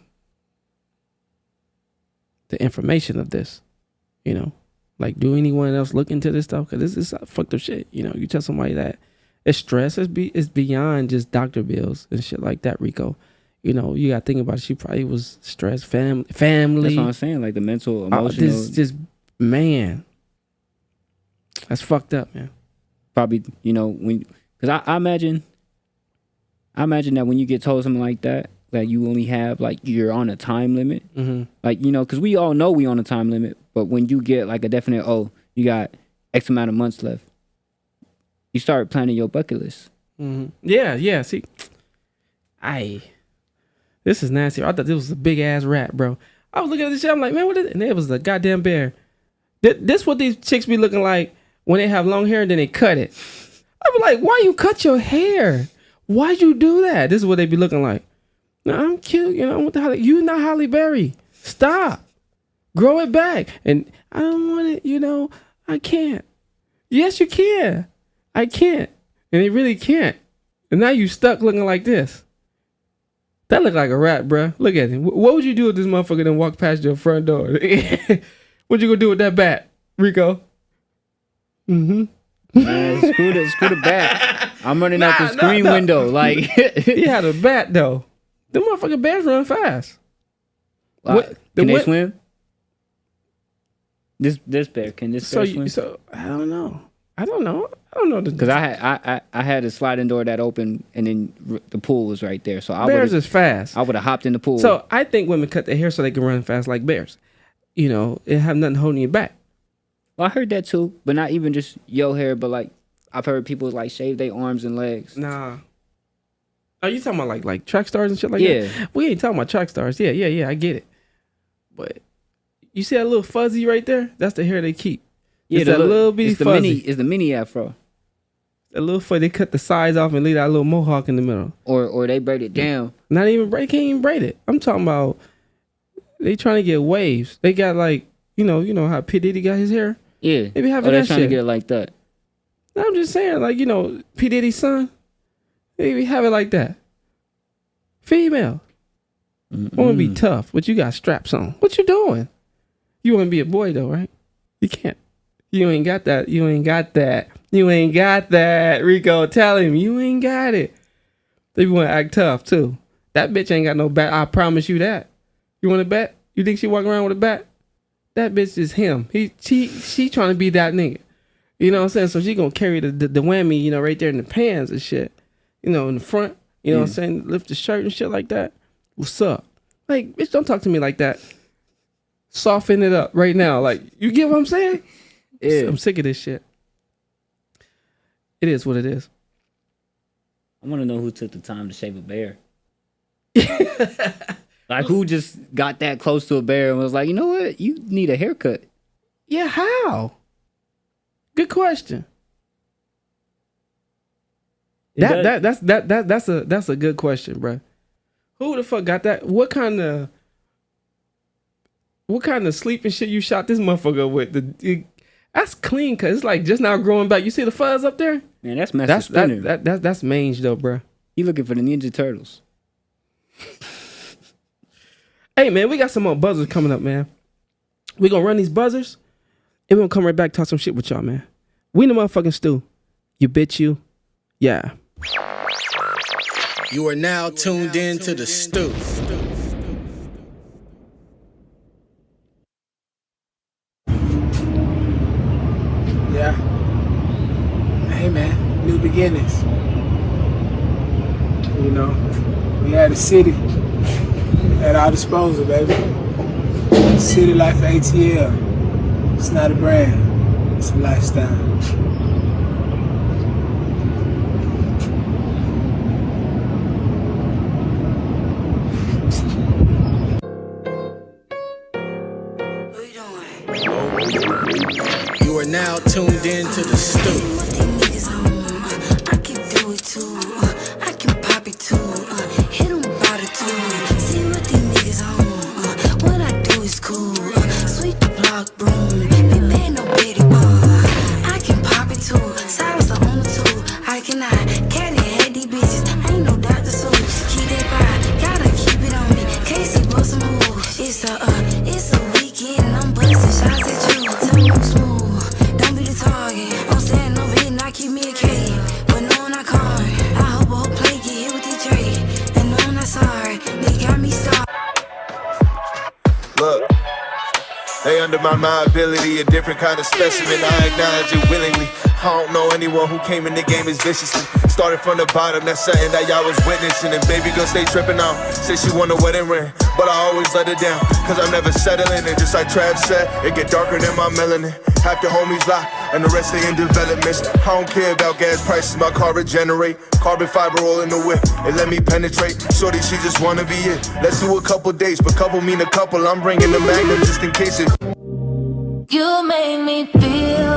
information of this, you know? Like, do anyone else look into this stuff? Because this is fucked up shit. You know, you tell somebody that it's stress. It's beyond just doctor bills and shit like that, Rico. You know, you got to think about it. She probably was stressed. Family. That's what I'm saying. Like the mental, emotional. This just, man. That's fucked up, man. Probably, you know, because I imagine that when you get told something like that you only have, like, you're on a time limit. Mm-hmm. Like, you know, because we all know we on a time limit. But when you get like a definite, you got X amount of months left, you start planning your bucket list. Mm-hmm. Yeah. See, this is nasty. I thought this was a big ass rat, bro. I was looking at this shit. I'm like, man, what is it? And it was a goddamn bear. This what these chicks be looking like when they have long hair and then they cut it. I be like, why you cut your hair? Why'd you do that? This is what they be looking like. No, I'm cute. You know, what the hell? You not Halle Berry. Stop. Grow it back. And I don't want it, you know, I can't. Yes, you can. I can't. And they really can't. And now you stuck looking like this. That look like a rat, bruh. Look at him. What would you do if this motherfucker didn't walk past your front door? What you gonna do with that bat, Rico? Man, screw the bat. I'm running out the screen window. Like, he had a bat though. Them motherfucking bears run fast. Can they swim? This bear, can this bear swim? So I don't know. Because I had a sliding door that opened, and then the pool was right there. So bears is fast. I would have hopped in the pool. So I think women cut their hair so they can run fast like bears. You know, it have nothing holding you back. Well, I heard that too, but not even just your hair, but like I've heard people like shave their arms and legs. Nah. Are you talking about like track stars and shit like that? Yeah. We ain't talking about track stars. Yeah, I get it. But you see that little fuzzy right there? That's the hair they keep. Yeah, it's that little bitty fuzzy. It's the mini afro. A little fuzzy. They cut the sides off and leave that little mohawk in the middle. Or they braid it down. Not even braid. Can't even braid it. I'm talking about they trying to get waves. They got like, you know how P. Diddy got his hair? Yeah. They be having they're that trying shit. to get it like that. No, I'm just saying, like, you know, P. Diddy's son. They be have it like that. Female. Want to be tough, but you got straps on. What you doing? You want to be a boy though, right? You can't. You ain't got that. You ain't got that. Rico, tell him you ain't got it. They want to act tough too. That bitch ain't got no bat. I promise you that. You want a bat? You think she walk around with a bat? That bitch is him. She trying to be that nigga. You know what I'm saying? So she gonna carry the whammy, you know, right there in the pants and shit. You know, in the front. You know what I'm saying? Lift the shirt and shit like that. What's up? Like, bitch, don't talk to me like that. Soften it up right now. Like, you get what I'm saying? Yeah. I'm sick of this shit. It is what it is. I want to know who took the time to shave a bear. Like, who just got that close to a bear and was like, you know what? You need a haircut. Yeah, how? Good question. That's a good question, bro. Who the fuck got that? What kind of sleeping shit you shot this motherfucker with? That's clean, cause it's like just now growing back. You see the fuzz up there? Man, that's Master Splinter. That's mange though, bro. You looking for the Ninja Turtles? Hey man, we got some more buzzers coming up, man. We gonna run these buzzers, and we gonna come right back talk some shit with y'all, man. We in the motherfucking stew. You bitch you. Yeah. You are now tuned in to the stew. Yeah. Hey man, new beginnings. You know, we had a city at our disposal, baby. City life ATL. It's not a brand, it's a lifestyle. You are now tuned in to the stew. I can do it too. I can pop it too. Hit 'em by the two. See what these niggas on. What I do is cool. Sweep the block, broom. Be mad, no bitty. I can pop it too. Silence on the two. I cannot carry head these bitches. I ain't no Dr. Seuss. Keep that vibe. Gotta keep it on me. Casey bust some moves. It's a weekend. I'm busting shots at you. Tell me who's smooth. Don't be the target. I'm standing over here and I keep me a cave. But no, I'm not calling. I hope a whole play get hit with the trade. And no, I'm not sorry. They got me started. Look, they undermine my ability, a different kind of specimen. I acknowledge it willingly. I don't know anyone who came in the game as viciously. Started from the bottom, that's something that y'all was witnessing. And baby girl stay tripping out. Say she want a wedding ring, but I always let her down. Cause I'm never settling. And just like Trav said, it get darker than my melanin. Half the homies locked, and the rest they in developments. I don't care about gas prices, my car regenerate. Carbon fiber all in the whip, it let me penetrate. Shorty, she just wanna be it. Let's do a couple dates, but couple mean a couple. I'm bringing the magnum just in case it. You make me feel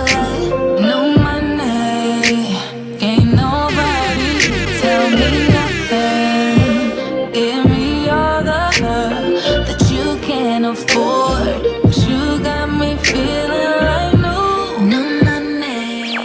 like know my name. Can't nobody tell me nothing. Give me all the love that you can afford. But you got me feeling like no, know my name.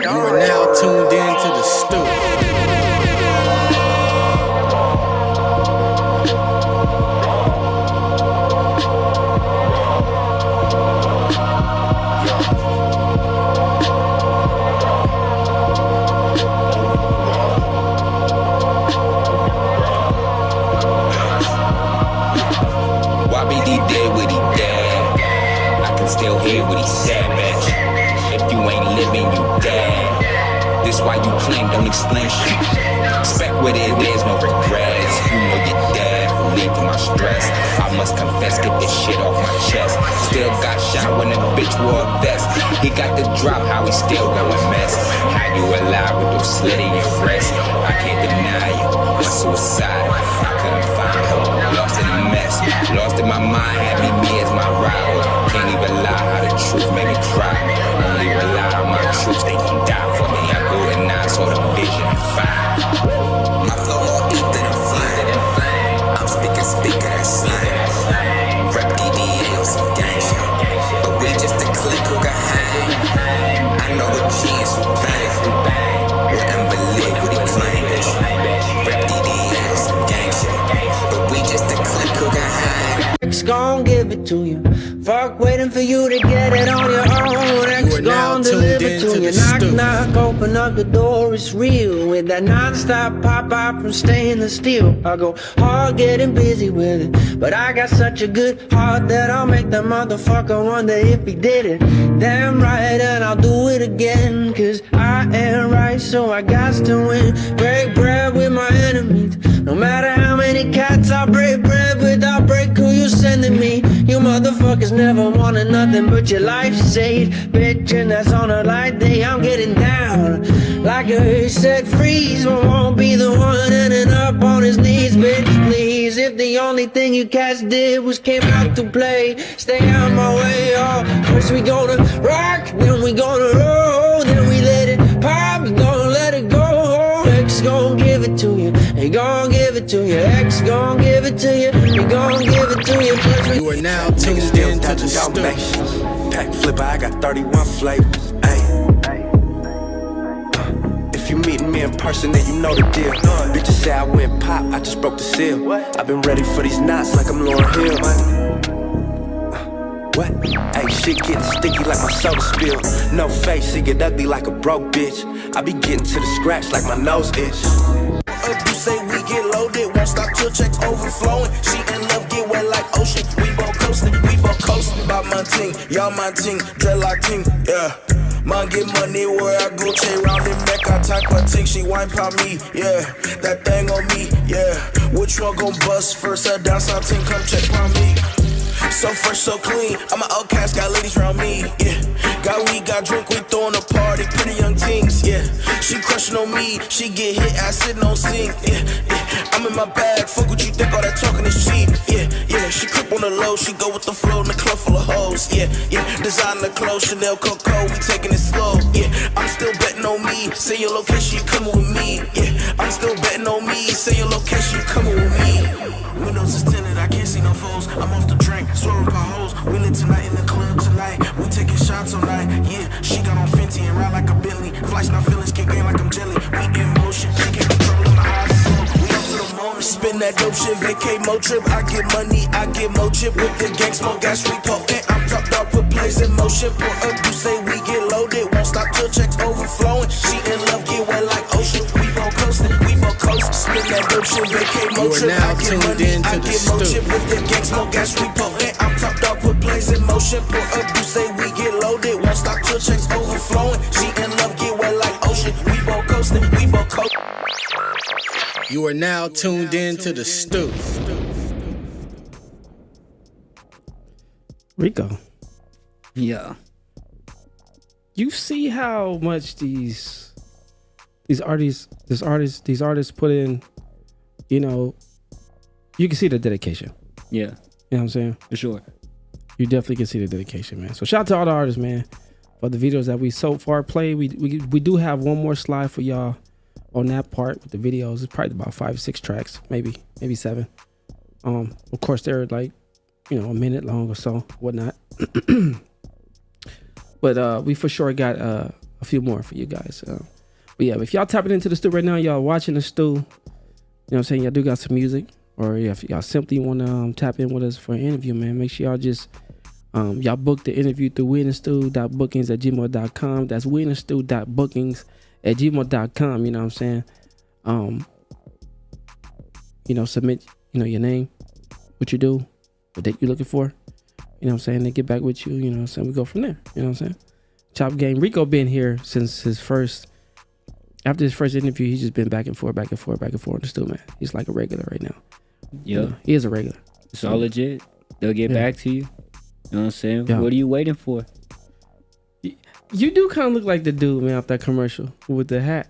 You are now tuned in to the stew. YBD did what he did. I can still hear what he said, bitch. If you ain't living, you dead. This why you claim, don't explain shit. Expect what it is, no regrets. You know you're dead, relief from my stress. I must confess, get this shit off my chest. Still got shot when a bitch wore a vest. He got the drop, how he still going mess. How you alive with those slit in your wrist? I can't deny you, my suicide. I couldn't find her, lost in a mess. Lost in my mind, had me as my rival. Can't even lie, how the truth made me cry. Only rely on my troops, they gon' die for me. I go to 9, so the vision at 5. My flow more deep than a flame. I'm speaking that slang. Rep EDA on some gang shit. But we just a clique who got hang. I know what genius will bang. Wouldn't believe what he claimed. Rep EDA on some gang shit. it to you. Fuck waiting for you to get it on your own. X gon' deliver to you. Knock, knock, open up the door, it's real. With that non-stop pop-out from stainless steel. I go hard getting busy with it, but I got such a good heart that I'll make the motherfucker wonder if he did it. Damn right, and I'll do it again, cause I ain't right, so I got to win. Break bread with my enemies. No matter how many cats I break bread with, I break who you sending me. You motherfuckers never wanted nothing but your life saved, bitch, and that's on a light day. I'm getting down like a said freeze. I won't be the one ending up on his knees, bitch, please. If the only thing you cats did was came out to play, stay out my way. Oh, first we gonna rock, then we gonna roll, then we let it pop, we gonna let it go. X gon' give it to you, he gon' give it to you. X gon' give it to you, he gon' give it to you. You are now tuned in to the STU. Pack flipper, I got 31 flavors. If you meeting me in person, then you know the deal. Bitches say I went pop, I just broke the seal. I've been ready for these knots like I'm Lauryn Hill. What? Hey, shit getting sticky like my soda spill. No face, it get ugly like a broke bitch. I be getting to the scratch like my nose itch. You say we get loaded, won't stop till checks overflowing. She in love, get wet like ocean. We both coasting, About my team, y'all my team, dreadlock team, yeah. Man get money where I go, chain round the neck, I talk my ting, she wine pop me, yeah. That thing on me, yeah. Which one gon' bust first? Her down south team, come check on me. So fresh, so clean, I'm an outcast, got ladies around me, yeah. Got weed, got drink, we throwing a party, pretty young teens, yeah. She crushing on me, she get hit, I sit on sink, yeah, yeah. I'm in my bag, fuck what you think, all that talking is cheap, yeah, yeah. She creep on the low, she go with the flow in the club full of hoes, yeah, yeah. Designer clothes, Chanel, Coco, we taking it slow, yeah. I'm still betting on me, say your location, you coming with me, yeah. I'm still betting on me, say your location, you coming with me. Windows is tinted, I can't see no foes, I'm off the drink, swerving potholes, we lit tonight in the club tonight, we taking shots all night, yeah. She got on Fenty and ride like a Bentley, flights my feelings, kick in like I'm jelly, we in motion, she can't control in my eyes, so we up to the moment. Spin that dope shit, vacay mo trip, I get money, I get mo chip, with the gang smoke, gas we potent, I'm top dog, put plays in motion, pour up, you say we get loaded, won't stop till checks overflowing, she in love, get wet like ocean, we both coasting, spin that dope shit, vacay mo trip, I get money, I get mo chip, with the gang smoke, gas we potent, I'm top dog, put plays in motion, pour up, you say we get loaded, won't stop till checks overflowing, she in love, get wet like ocean, we both coasting, we both coasting. You are now tuned in to the STU. Rico. Yeah. You see how much these artists put in, you know, you can see the dedication. Yeah. You know what I'm saying? For sure. You definitely can see the dedication, man. So shout out to all the artists, man, for the videos that we so far played. We do have one more slide for y'all on that part with the videos. It's probably about 5 or 6 tracks, maybe 7. Of course they're like, you know, a minute long or so, whatnot. But we for sure got a few more for you guys. But yeah, if y'all tapping into the STU right now, y'all watching the STU, you know what I'm saying, y'all do got some music, or if y'all simply want to tap in with us for an interview, man, make sure y'all just y'all book the interview through winandstew.bookings@gmail.com. That's winandstew.bookings@gmail.com. You know what I'm saying? You know, submit, you know, your name, what you do, what date you looking for. You know what I'm saying? They get back with you, you know what I'm saying? We go from there. You know what I'm saying? Chop Game. Rico been here since after his first interview, he's just been back and forth in the STU, man. He's like a regular right now. Yeah. You know, he is a regular. It's all legit. They'll get back to you. You know what I'm saying? Yeah. What are you waiting for? You do kind of look like the dude, man, off that commercial with the hat.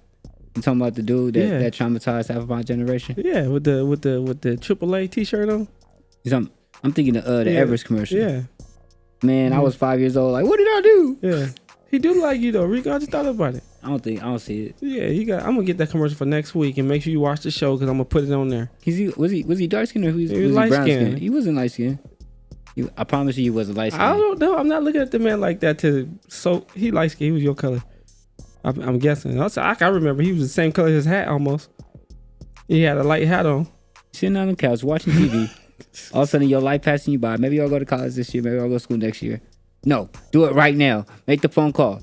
You talking about the dude that traumatized half of my generation? Yeah, with the AAA t-shirt on. I'm thinking the Everest commercial. Yeah. Man, I was 5 years old. Like, what did I do? Yeah. He do like you though, Rico. I just thought about it. I don't see it. Yeah, I'm gonna get that commercial for next week and make sure you watch the show because I'm gonna put it on there. Was he dark skinned or was he light brown skinned? skinned? He wasn't light skinned. I promise you, he wasn't light skinned. I don't know. I'm not looking at the man like that. So he light skinned. He was your color. I'm guessing. Also, I can remember he was the same color as his hat almost. He had a light hat on. Sitting on the couch watching TV. All of a sudden, your life passing you by. Maybe I'll go to college this year. Maybe I'll go to school next year. No, do it right now. Make the phone call.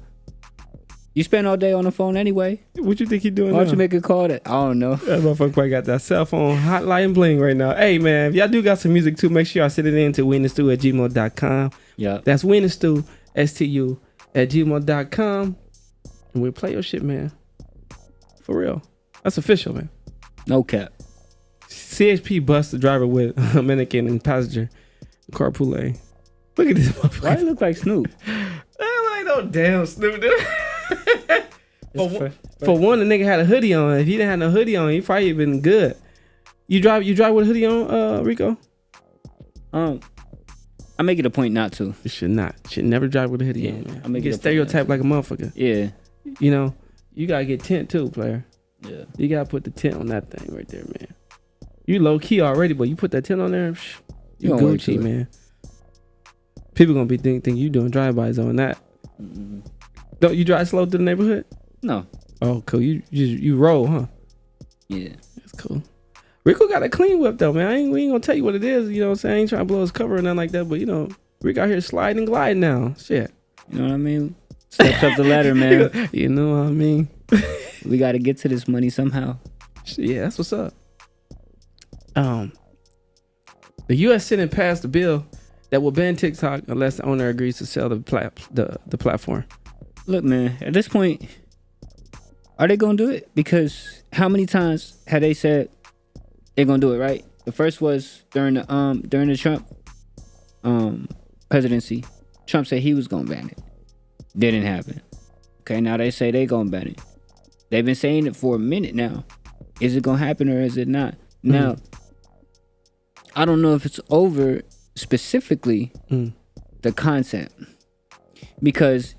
You spend all day on the phone anyway. What you think he doing Why don't now? you make a call? I don't know. That motherfucker probably got that cell phone hotline and bling right now. Hey, man, if y'all do got some music too, make sure y'all send it in to winthestu@gmail.com. Yeah. That's winthestu, STU, @gmail.com. And we'll play your shit, man. For real. That's official, man. No cap. CHP bust the driver with a mannequin and passenger carpool lane. Look at this motherfucker. Why it look like Snoop? That ain't no damn Snoop, dude. For one, the nigga had a hoodie on. If he didn't have no hoodie on, he probably been good. You drive with a hoodie on, Rico? I make it a point not to. You should not. Should never drive with a hoodie on, man. I make You it get a point stereotyped like a motherfucker. Yeah. You know, you gotta get tint too, player. Yeah. You gotta put the tint on that thing right there, man. You low key already, but you put that tint on there, you don't work Gucci, to it. man. People gonna be think you doing drive-bys on that. Don't you drive slow through the neighborhood? No. Oh, cool. You roll, huh? Yeah. That's cool. Rico got a clean whip though, man. We ain't gonna tell you what it is. You know what I'm saying? I ain't trying to blow his cover or nothing like that. But you know, Rick out here sliding and gliding now. Shit. You know what I mean? Steps up the ladder, man. You know what I mean? We got to get to this money somehow. Yeah, that's what's up. The U.S. Senate passed a bill that will ban TikTok unless the owner agrees to sell the platform. Look, man, at this point, are they gonna do it? Because how many times have they said they're gonna do it? Right. The first was during the Trump presidency. Trump said he was gonna ban it. Didn't happen. Okay, now they say they gonna ban it. They've been saying it for a minute now. Is it gonna happen or is it not? Now, I don't know if it's over specifically the content, because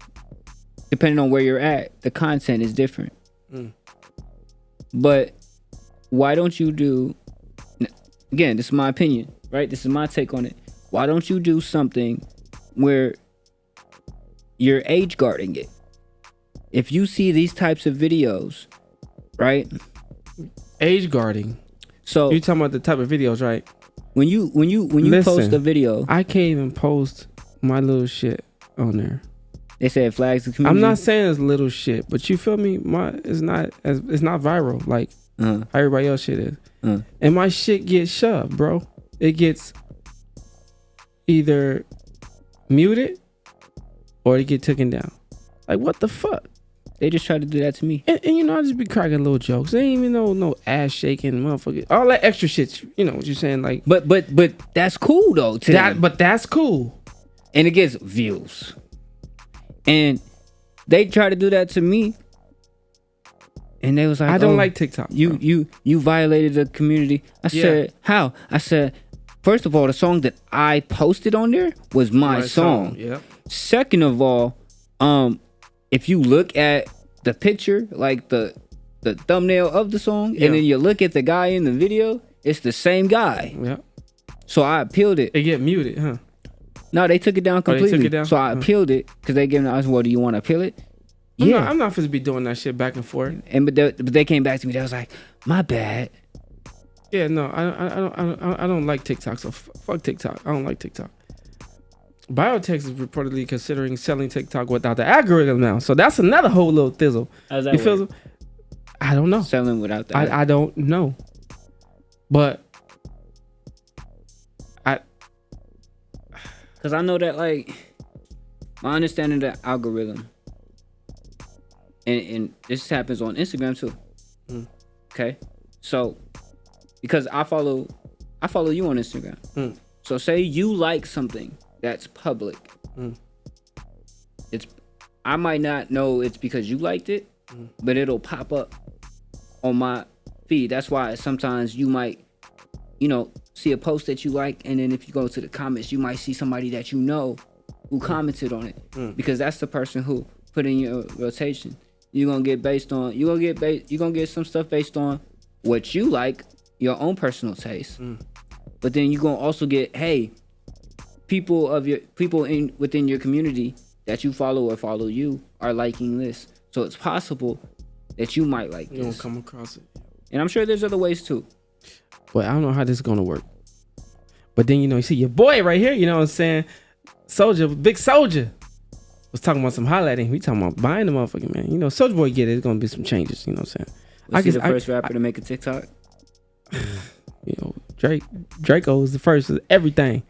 depending on where you're at, the content is different. But why don't you do, again, this is my opinion, right? This is my take on it. Why don't you do something where you're age guarding it? If you see these types of videos, right? Age guarding. So you're talking about the type of videos, right? When you Listen, post a video, I can't even post my little shit on there. They said flags the community. I'm not saying it's little shit, but you feel me? It's not viral like how everybody else shit is. And my shit gets shoved, bro. It gets either muted or it get taken down. Like, what the fuck? They just try to do that to me. And you know, I just be cracking little jokes. They ain't even no ass shaking, motherfucker. All that extra shit. You know what you're saying? Like, but that's cool though. But that's cool. And it gets views. And they try to do that to me. And they was like, I don't like TikTok. You violated the community. I said, how? I said, first of all, the song that I posted on there was my song. Yep. Second of all, if you look at the picture, like the thumbnail of the song, and then you look at the guy in the video, it's the same guy. Yeah. So I appealed it. It get muted, huh? No, they took it down completely. They took it down? So I appealed it because they gave me the option. Well, do you want to appeal it? I'm not supposed to be doing that shit back and forth. But they came back to me. They was like, "My bad." Yeah, no, I don't like TikTok. So fuck TikTok. I don't like TikTok. Biotech is reportedly considering selling TikTok without the algorithm now. So that's another whole little thizzle. How's that work? I don't know. Selling without the I don't know. But because I know that, like, my understanding of the algorithm, and this happens on Instagram too. Okay, so because I follow you on Instagram. So say you like something that's public. I might not know it's because you liked it, but it'll pop up on my feed. That's why sometimes you might, see a post that you like, and then if you go to the comments, you might see somebody that you know who commented on it, because that's the person who put in your rotation. You're gonna get some stuff based on what you like, your own personal taste. But then you're gonna also get, hey, people within your community that you follow or follow you are liking this. So it's possible that you might like this. You don't come across it. And I'm sure there's other ways too. But I don't know how this is gonna work. But then, you see your boy right here, you know what I'm saying? Soldier, big Soldier, was talking about some highlighting. We talking about buying the motherfucking man. Soldier Boy get it. There's gonna be some changes. You know what I'm saying? Was he the first rapper to make a TikTok? Draco was the first of everything.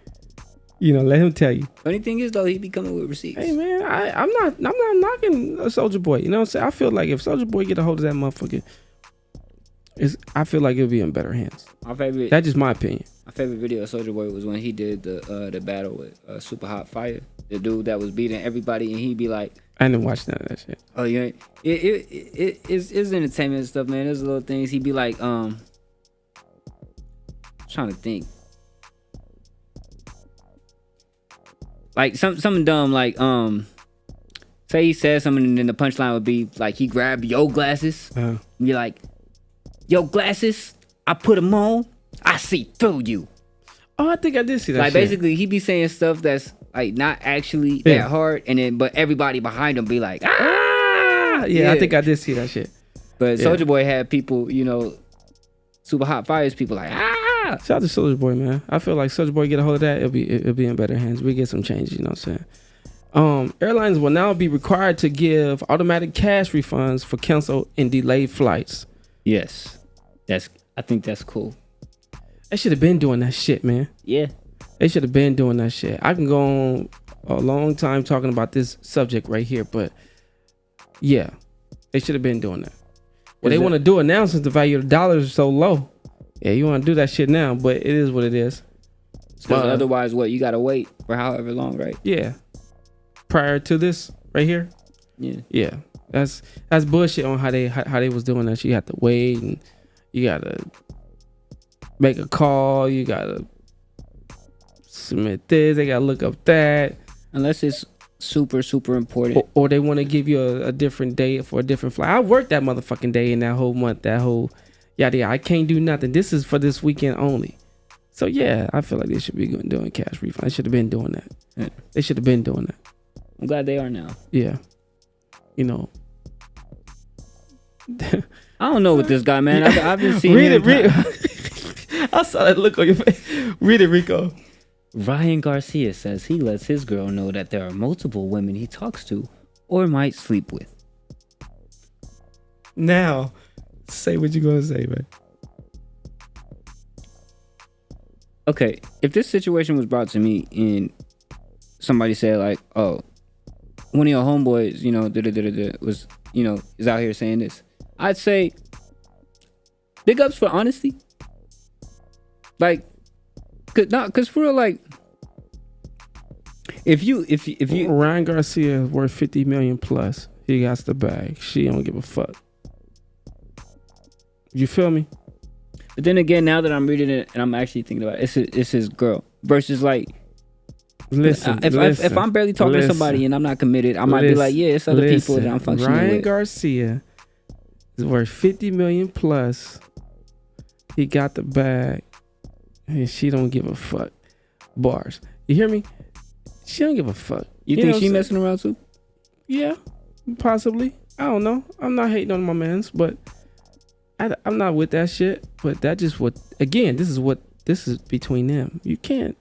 Let him tell you. Only thing is though, he be coming with receipts. Hey man, I'm not knocking a Soldier Boy. You know what I'm saying? I feel like if Soldier Boy get a hold of that motherfucker, I feel like it'll be in better hands. That's just my opinion. My favorite video of Soldier Boy was when he did the battle with Super Hot Fire, the dude that was beating everybody, and he'd be like, I didn't watch none of that shit. Oh yeah, it's entertainment and stuff, man. There's little things. He'd be like, I'm trying to think. Like something dumb, like say he said something and then the punchline would be like he grabbed your glasses. And be like, your glasses, I put them on, I see through you. Oh, I think I did see that. Like shit. basically, he be saying stuff that's like not actually that hard, and then but everybody behind him be like, ah, yeah. I think I did see that shit. But Soldier Boy had people, Super Hot Fires people like, ah. Shout out to Soldier Boy, man. I feel like Soldier Boy get a hold of that, it'll be in better hands. We get some change, you know what I'm saying? Airlines will now be required to give automatic cash refunds for canceled and delayed flights. Yes, I think that's cool. They should have been doing that shit, man. Yeah, they should have been doing that shit. I can go on a long time talking about this subject right here, but yeah, they should have been doing that. Well, they want to do it now since the value of the dollar is so low. Yeah, you want to do that shit now, but it is what it is. Because otherwise, you gotta wait for however long, right? Yeah. Prior to this, right here. Yeah. That's bullshit on how they was doing that. You have to wait, and you gotta make a call. You gotta submit this. They gotta look up that. Unless it's super important, or they want to give you a different day for a different flight. I worked that motherfucking day in that whole month. That whole. Yeah, I can't do nothing. This is for this weekend only. So yeah, I feel like they should be doing cash refund. They should have been doing that. Yeah. They should have been doing that. I'm glad they are now. Yeah. I don't know with this guy, man. I've been seeing him. Read it. I saw that look on your face. Read it, Rico. Ryan Garcia says he lets his girl know that there are multiple women he talks to or might sleep with. Now, say what you're gonna say, man. Okay, if this situation was brought to me and somebody said like, "Oh, one of your homeboys, was, is out here saying this," I'd say, big ups for honesty. Like, cause for real, like, if you Ryan Garcia is worth 50 million plus, he got the bag. She don't give a fuck. You feel me? But then again, now that I'm reading it and I'm actually thinking about it, it's his girl versus like. Listen, if I'm barely talking to somebody and I'm not committed, I might be like, yeah, it's other people that I'm functioning with. Ryan Garcia is worth 50 million plus. He got the bag, and she don't give a fuck. Bars. You hear me? She don't give a fuck. You think she messing around too? Yeah, possibly. I don't know. I'm not hating on my mans, but I'm not with that shit. But that just what. Again, this is between them. You can't.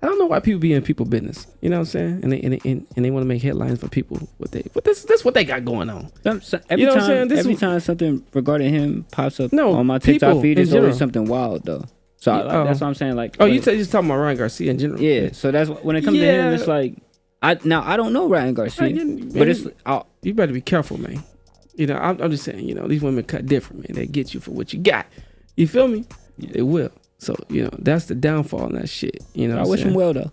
I don't know why people be in people business. You know what I'm saying? And they want to make headlines for people. But this what they got going on. Every time something regarding him pops up on my TikTok feed, it's always something wild though. So that's what I'm saying. Like, you just talking about Ryan Garcia in general? Yeah. So that's when it comes to him, it's like I don't know Ryan Garcia, but it's you better be careful, man. I'm just saying. These women cut different, man. They get you for what you got. You feel me? Yeah. They will. So, that's the downfall in that shit. I wish him well, though,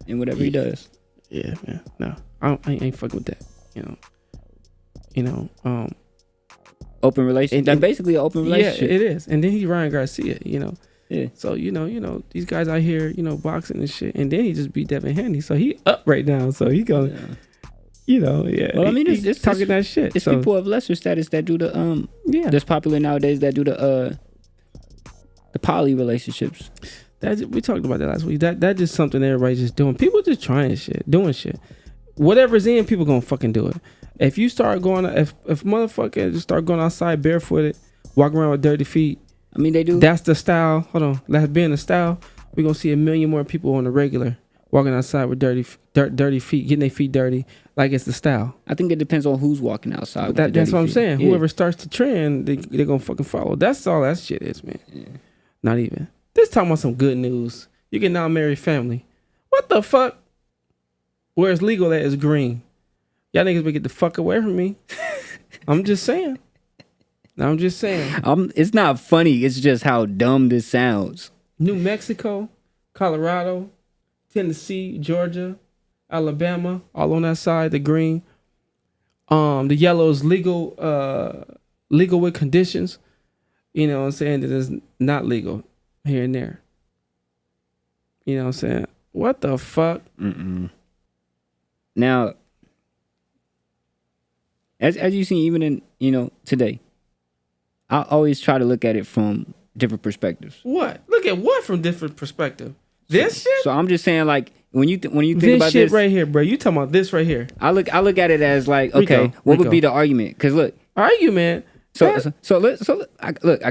in whatever he does. Yeah, man. No, I ain't fucking with that. Open relationship. That's basically an open relationship. Yeah, it is. And then he's Ryan Garcia, Yeah. So, these guys out here, boxing and shit. And then he just beat Devin Haney. So he up right now. So he going, yeah. Well, I mean, it's talking that shit. It's people of lesser status that do the, that's popular nowadays that do the poly relationships. We talked about that last week. That just something everybody's just doing. People just trying shit, doing shit. Whatever's in, people gonna fucking do it. If motherfuckers just start going outside barefooted, walking around with dirty feet, I mean, they do. That's the style. Hold on. That's being the style. We're going to see a million more people on the regular walking outside with dirty feet, getting their feet dirty like it's the style. I think it depends on who's walking outside. With That's what I'm saying. Yeah. Whoever starts the trend, they're going to fucking follow. That's all that shit is, man. Yeah. Not even. This talking about some good news. You can now marry family. What the fuck? Where it's legal at is green. Y'all niggas better get the fuck away from me. I'm just saying. It's not funny. It's just how dumb this sounds. New Mexico, Colorado, Tennessee, Georgia, Alabama, all on that side, the green. The yellow is legal with conditions. You know what I'm saying? That is not legal here and there. You know what I'm saying? What the fuck? Now, as you see, even in, today, I always try to look at it from different perspectives. What? Look at what from different perspective? This shit? So I'm just saying, like, when you think this about shit this right here, bro. You talking about this right here? I look at it as like, okay, what would be the argument? Because look, argument. I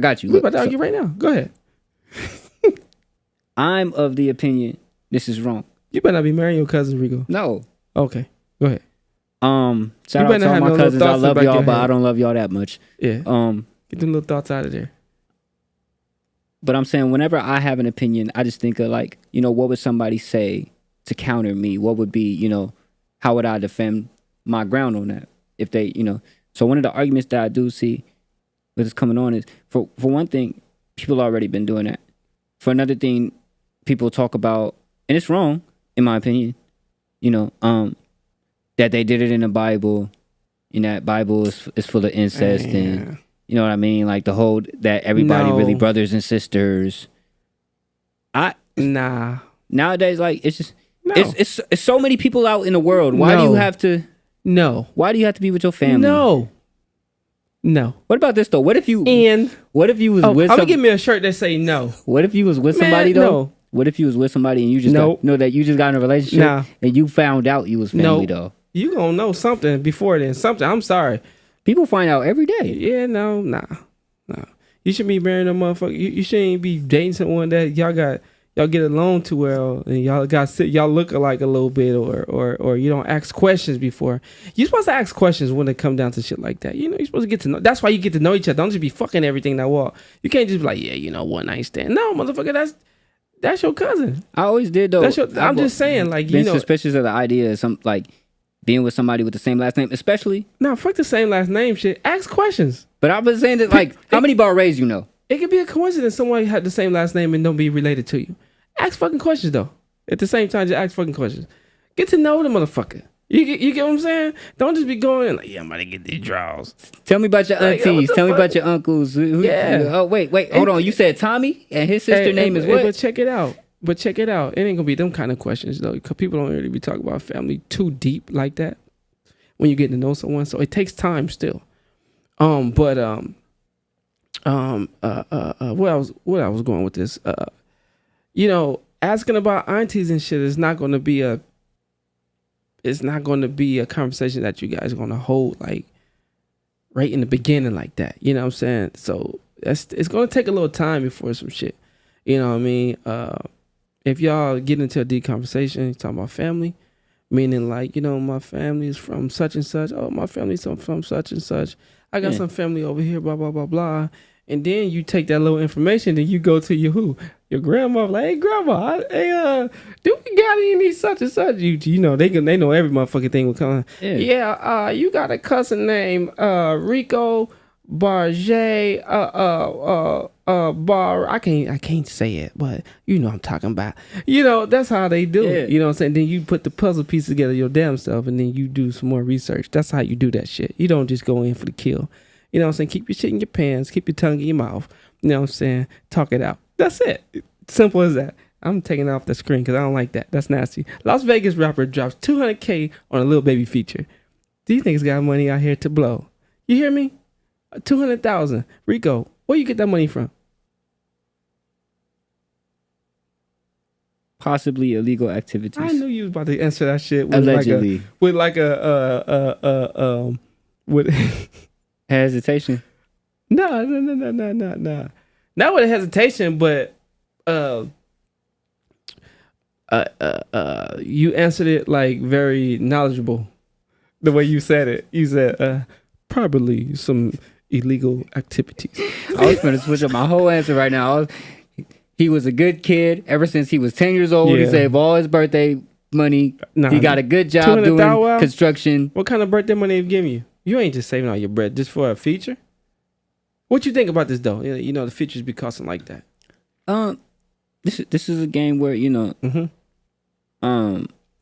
got you. We're about to argue right now. Go ahead. I'm of the opinion this is wrong. You better not be marrying your cousin, Rico. No. Okay. Go ahead. Shout out to all my cousins. I love y'all, but I don't love y'all that much. Yeah. Get them little thoughts out of there. But I'm saying whenever I have an opinion, I just think of like, what would somebody say to counter me? What would be, how would I defend my ground on that? If they, So one of the arguments that I do see what's coming on is, for one thing, people already been doing that. For another thing, people talk about, and it's wrong, in my opinion, that they did it in the Bible, and that Bible is full of incest and, you know what I mean? Like the whole, that everybody really brothers and sisters. Nowadays, like, it's just, it's so many people out in the world. Why do you have to? No. Why do you have to be with your family? No. What about this though? What if you was with? I'm gonna give me a shirt that say no. What if you was with somebody though? No. What if you was with somebody and you just that you just got in a relationship and you found out you was family though? You gonna know something before then. Something. I'm sorry. People find out every day. Yeah, nah. You shouldn't be marrying no motherfucker. You shouldn't be dating someone that y'all get along too well, and y'all look alike a little bit, or you don't ask questions before. You're supposed to ask questions when it come down to shit like that. You're supposed to get to know. That's why you get to know each other. Don't just be fucking everything that walk. You can't just be like, one night stand. No, motherfucker, that's your cousin. I always did though. I'm just saying, like, been suspicious of the idea of some like being with somebody with the same last name, especially. No, fuck the same last name shit. Ask questions. But I was saying that, like, how many Barrays you know? It could be a coincidence someone had the same last name and don't be related to you. Ask fucking questions though. At the same time, just ask fucking questions. Get to know the motherfucker. You get what I'm saying? Don't just be going like, I'm about to get these draws. Tell me about your aunties. Tell me about your uncles. Oh, wait. Hold on. You said Tommy and his sister name is what? But check it out. It ain't gonna be them kind of questions though, because people don't really be talking about family too deep like that when you're getting to know someone. So it takes time still. What I was going with this, asking about aunties and shit is not going to be a conversation that you guys are going to hold like right in the beginning like that. You know what I'm saying? So it's going to take a little time before some shit. You know what I mean? If y'all get into a deep conversation, talking about family, meaning like, my family is from such and such. Oh, my family's from such and such. I got some family over here, blah, blah, blah, blah. And then you take that little information and you go to your grandma, like, hey, grandma, do we got any such and such? They know every motherfucking thing will come. Yeah, you got a cousin named Rico Barget, Bar. I can't say it, but you know what I'm talking about. That's how they do it. You know what I'm saying? Then you put the puzzle piece together your damn self, and then you do some more research. That's how you do that shit. You don't just go in for the kill. You know what I'm saying? Keep your shit in your pants. Keep your tongue in your mouth. You know what I'm saying? Talk it out. That's it. Simple as that. I'm taking it off the screen because I don't like that. That's nasty. Las Vegas rapper drops $200K on a Lil Baby feature. These niggas got money out here to blow. You hear me? 200,000. Rico, where you get that money from? Possibly illegal activities. I knew you was about to answer that shit with allegedly. With not with a hesitation, but you answered it like very knowledgeable. The way you said it, you said probably some illegal activities. I was going to switch up my whole answer right now. He was a good kid ever since he was 10 years old. He saved all his birthday money. He got a good job doing construction. What kind of birthday money they give you? You ain't just saving all your bread just for a feature. What you think about this though? You know the features be costing like that. This is a game where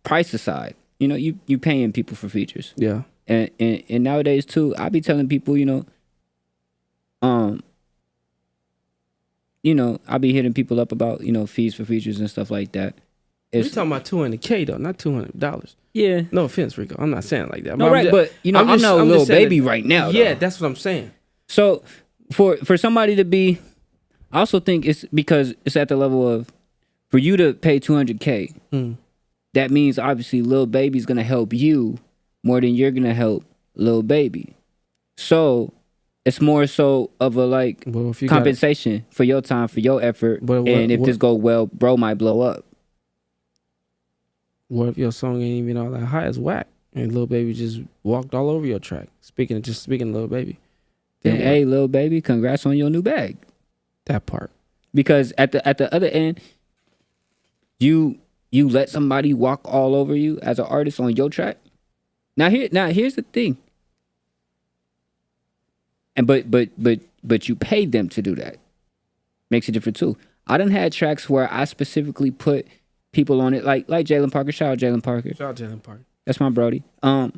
price aside, you paying people for features. Yeah. And nowadays too, I be telling people, I be hitting people up about fees for features and stuff like that. We're talking about $200K though, not $200. Yeah. No offense, Rico. I'm not saying it like that. No, right, but I'm not a little baby right now. Yeah, though. that's what I'm saying. So for somebody to be, I also think it's because it's at the level of, for you to pay $200K, that means obviously Lil Baby's gonna help you more than you're gonna help Lil Baby. So it's more so of a compensation for your time, for your effort. And if this go well, bro might blow up. What if your song ain't even all that high? It's whack, and Lil Baby just walked all over your track. Speaking of Lil Baby. Then hey, Lil Baby, congrats on your new bag. That part. Because at the other end, you let somebody walk all over you as an artist on your track. Now here's the thing. And but you paid them to do that. Makes it different too. I done had tracks where I specifically put people on it, like Jalen Parker. Shout out Jalen Parker. Shout out Jalen Parker. That's my brody. I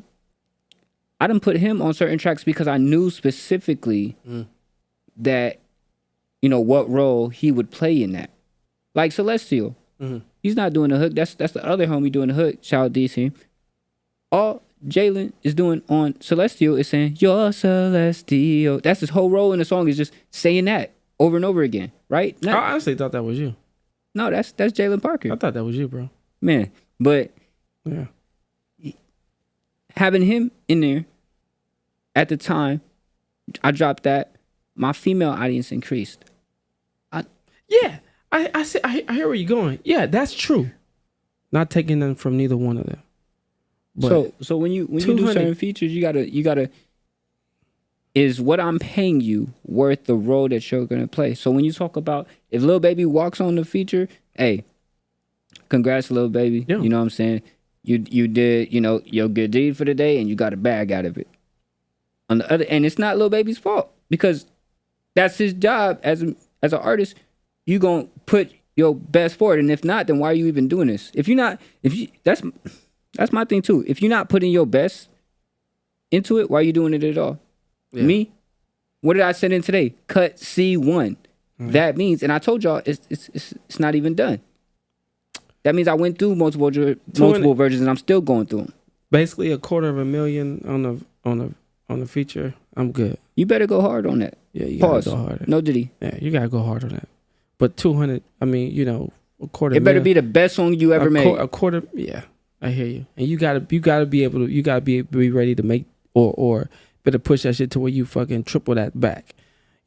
done put him on certain tracks because I knew specifically that, what role he would play in that. Like Celestial. He's not doing the hook. That's the other homie doing the hook. Shout out DC. All Jalen is doing on Celestial is saying, "You're Celestial." That's his whole role in the song, is just saying that over and over again, right? I honestly thought that was you. No, that's Jalen Parker. I thought that was you, bro. Man, but yeah, having him in there at the time, I dropped that. My female audience increased. I hear where you're going. Yeah, that's true. Not taking them from neither one of them. But so when you do certain features, you gotta is what I'm paying you worth the role that you're gonna play? So when you talk about if Lil Baby walks on the feature, hey, congrats, Lil Baby. Yeah. You know what I'm saying? You did, your good deed for the day and you got a bag out of it. On the other end, it's not Lil Baby's fault because that's his job as an artist. You gonna put your best forward, and if not, then why are you even doing this? That's my thing too. If you're not putting your best into it, why are you doing it at all? Yeah. Me, what did I send in today? Cut C1. That means, and I told y'all it's not even done. That means I went through multiple versions, and I'm still going through them. Basically, $250,000 on the feature. I'm good. You better go hard on that. Yeah, you Pause. gotta go hard. No diddy. Yeah, you gotta go hard on that. But 200. I mean, a quarter. It better be the best song you ever made. A quarter. Yeah, I hear you. And you gotta be able to. You gotta be ready to make or better push that shit to where you fucking triple that back.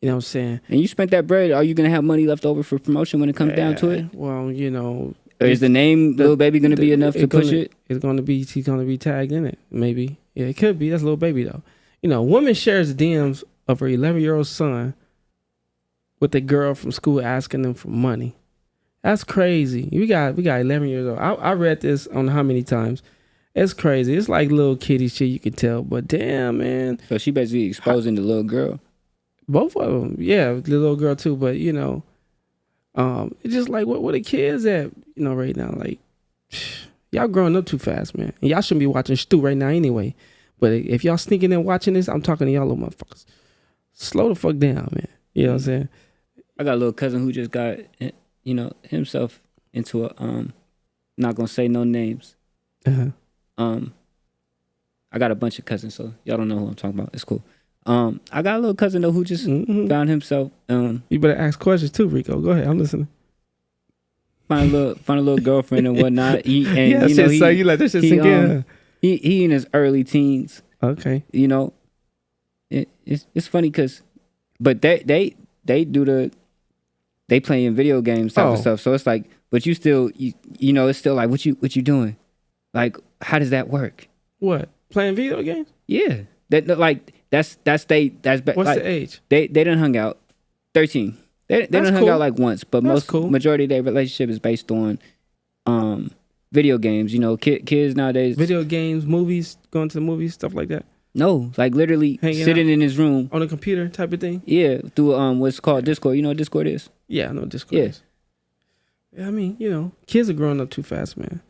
You know what I'm saying? And you spent that bread. Are you gonna have money left over for promotion when it comes down to it? Well, Or is the name Lil Baby gonna be enough to push it? It's gonna be. He's gonna be tagged in it. Maybe. Yeah, it could be. That's Lil Baby though. Woman shares DMs of her 11-year-old son with a girl from school asking them for money. That's crazy. We got 11 years old. I read this on how many times. It's crazy. It's like little kiddie shit, you can tell. But damn, man. So she basically exposing the little girl. Both of them. Yeah, the little girl too. But, it's just like, what the kids at, right now? Like, y'all growing up too fast, man. And y'all shouldn't be watching Stu right now anyway. But if y'all sneaking in watching this, I'm talking to y'all little motherfuckers. Slow the fuck down, man. You know what I'm saying? I got a little cousin who just got, himself into a, not gonna say no names. I got a bunch of cousins, so y'all don't know who I'm talking about. It's cool. I got a little cousin though who just found himself. You better ask questions too, Rico. Go ahead, I'm listening. Find a little girlfriend and whatnot. You let this shit sink in. He in his early teens. Okay. It's funny because, but they do they playing video games type Oh. of stuff. So it's like, but you still, you know, it's still like, what you doing? Like, how does that work? What? Playing video games? Yeah, that's What's like, the age? They done hung out 13. They That's done hung cool. out like once, but That's cool. majority of their relationship is based on video games. You know, kids nowadays. Video games, movies, going to the movies, stuff like that. No, like literally Hanging sitting out in his room on a computer type of thing. Yeah, through what's called Discord. You know what Discord is? Yeah, I know what Discord is. Yeah, I mean, you know, kids are growing up too fast, man.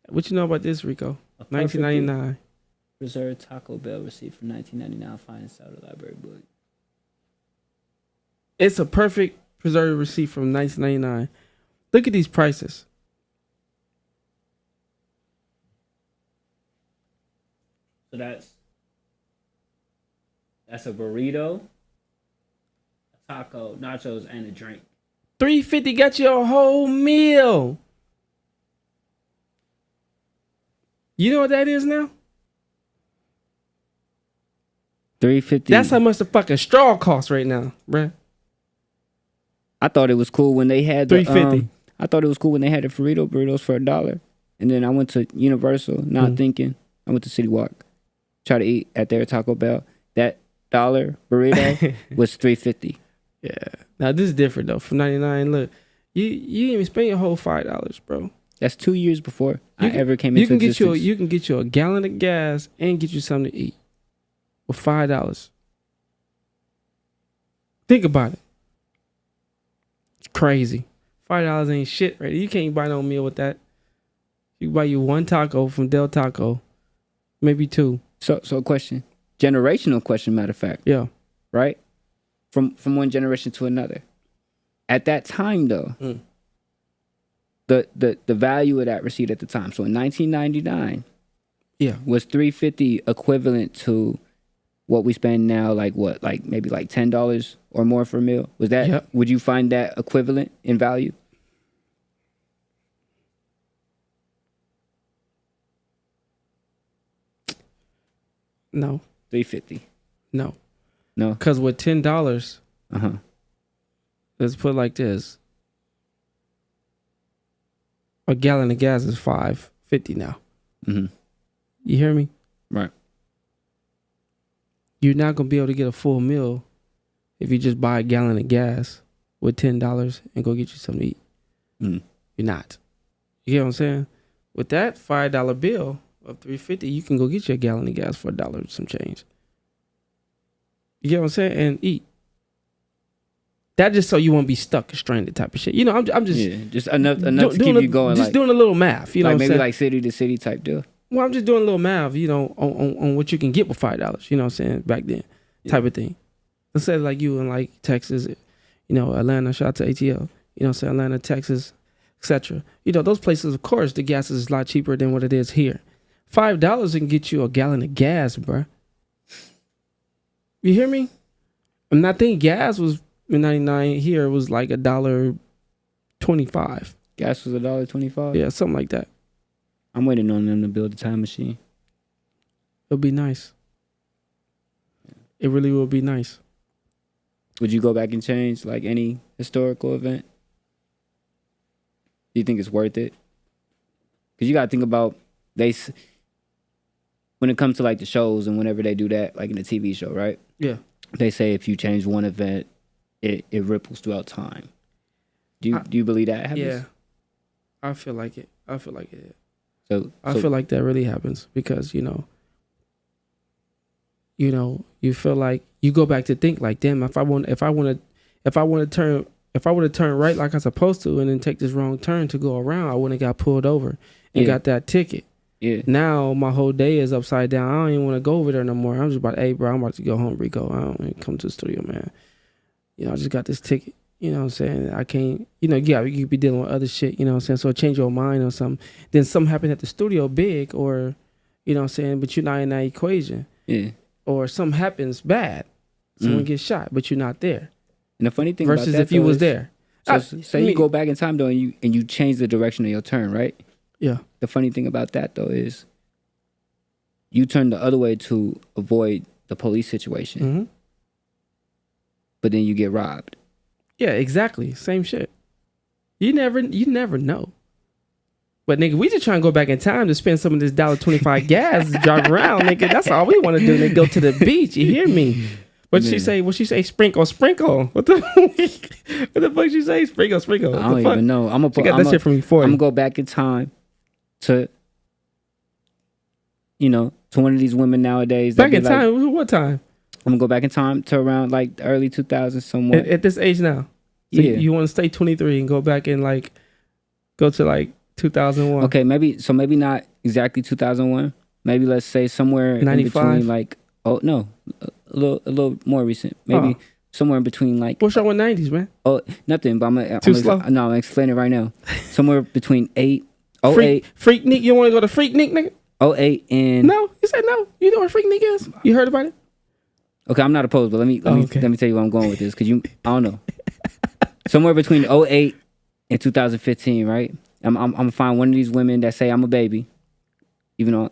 What you know about this, Rico? 1999. Reserved Taco Bell receipt from 1999. Find inside the library book. It's a perfect preserved receipt from 1999. Look at these prices. So that's a burrito, a taco, nachos, and a drink. $3.50 got you a whole meal. You know what that is now? $3.50. That's how much the fucking straw costs right now, bruh. I thought it was cool when they had the $3.50. I thought it was cool when they had the Frito burritos for $1. And then I went to Universal, not thinking. I went to City Walk, try to eat at their Taco Bell. That $1 burrito was $3.50. Yeah. Now this is different though. From 99, look, you didn't even spend your whole $5, bro. That's 2 years before I ever came into existence. You can get you a gallon of gas and get you something to eat for $5. Think about it. It's crazy. $5 ain't shit, right? You can't buy no meal with that. You buy you one taco from Del Taco, maybe two. So question, generational question. Matter of fact, yeah, right. From one generation to another. At that time, though, the value of that receipt at the time. So in 1999, was $3.50 equivalent to what we spend now? Like what? Like maybe like $10 or more for a meal. Was that? Yep. Would you find that equivalent in value? No. $3.50. No. No. Because with $10, let's put it like this. A gallon of gas is $5.50 now. Mm-hmm. You hear me? Right. You're not gonna be able to get a full meal if you just buy a gallon of gas with $10 and go get you something to eat. Mm. You're not. You get what I'm saying? With that $5 bill of $3.50, you can go get you a gallon of gas for $1 and some change. You get what I'm saying? And eat. That just so you won't be stuck and stranded type of shit. You know, I'm just just enough to keep you going. Just like, doing a little math. You know, like what I'm maybe saying? like city to city type deal. Well, I'm just doing a little math. You know, on what you can get with $5. You know, what I'm saying, back then, type of thing. Let's say like you in like Texas, you know, Atlanta. Shout out to ATL. You know, what I'm saying, Atlanta, Texas, etc. You know, those places, of course, the gas is a lot cheaper than what it is here. $5 can get you a gallon of gas, bruh. You hear me? And I think gas was in 99 here was like $1.25. Gas was $1.25. Yeah, something like that. I'm waiting on them to build a time machine. It'll be nice. It really will be nice. Would you go back and change like any historical event? Do you think it's worth it? Because you got to think about when it comes to like the shows and whenever they do that, like in the TV show, right? Yeah. They say if you change one event, it ripples throughout time. Do you believe that happens? Yeah. I feel like it. So I feel like that really happens because, you you feel like you go back to think like, damn, if I would have turned right like I'm supposed to and then take this wrong turn to go around, I wouldn't have got pulled over and got that ticket. Yeah. Now my whole day is upside down. I don't even want to go over there no more. I'm just about, hey, bro, I'm about to go home, Rico. I don't want to come to the studio, man. You know, I just got this ticket. You know what I'm saying? I can't, you could be dealing with other shit, you know what I'm saying? So change your mind or something. Then something happened at the studio big or, you know what I'm saying, but you're not in that equation. Yeah. Or something happens bad. Someone gets shot, but you're not there. And the funny thing versus about that, if you was there. So say you go back in time though and you change the direction of your turn, right? Yeah. The funny thing about that though is you turn the other way to avoid the police situation. Mm-hmm. But then you get robbed. Yeah, exactly. Same shit. You never know. But nigga, we just trying to go back in time to spend some of this $1.25 gas to drive around, nigga. That's all we want to do. Nigga, go to the beach. You hear me? What she say? What she say? Sprinkle, sprinkle. What the fuck she say? Sprinkle, sprinkle. What I don't the fuck? even know. I'm got that shit from before. I'm gonna go back in time to, to one of these women nowadays. Back in time? What time? I'm gonna go back in time to around like the early 2000s somewhere. At this age now. So Yeah. You want to stay 23 and go back and like go to like 2001. Okay, maybe not exactly 2001. Maybe let's say somewhere 95? in between like a little more recent. Maybe somewhere in between like what's wrong with 90s, man? Oh, nothing, but I'm slow? No, I'm explaining it right now. Somewhere between 08. Freaknik, you want to go to Freaknik, nigga? 08 and No, you said no. You know what Freaknik is? You heard about it? Okay, I'm not opposed, but let me tell you where I'm going with this because I don't know. Somewhere between 08 and 2015, right? I'm gonna find one of these women that say I'm a baby, even though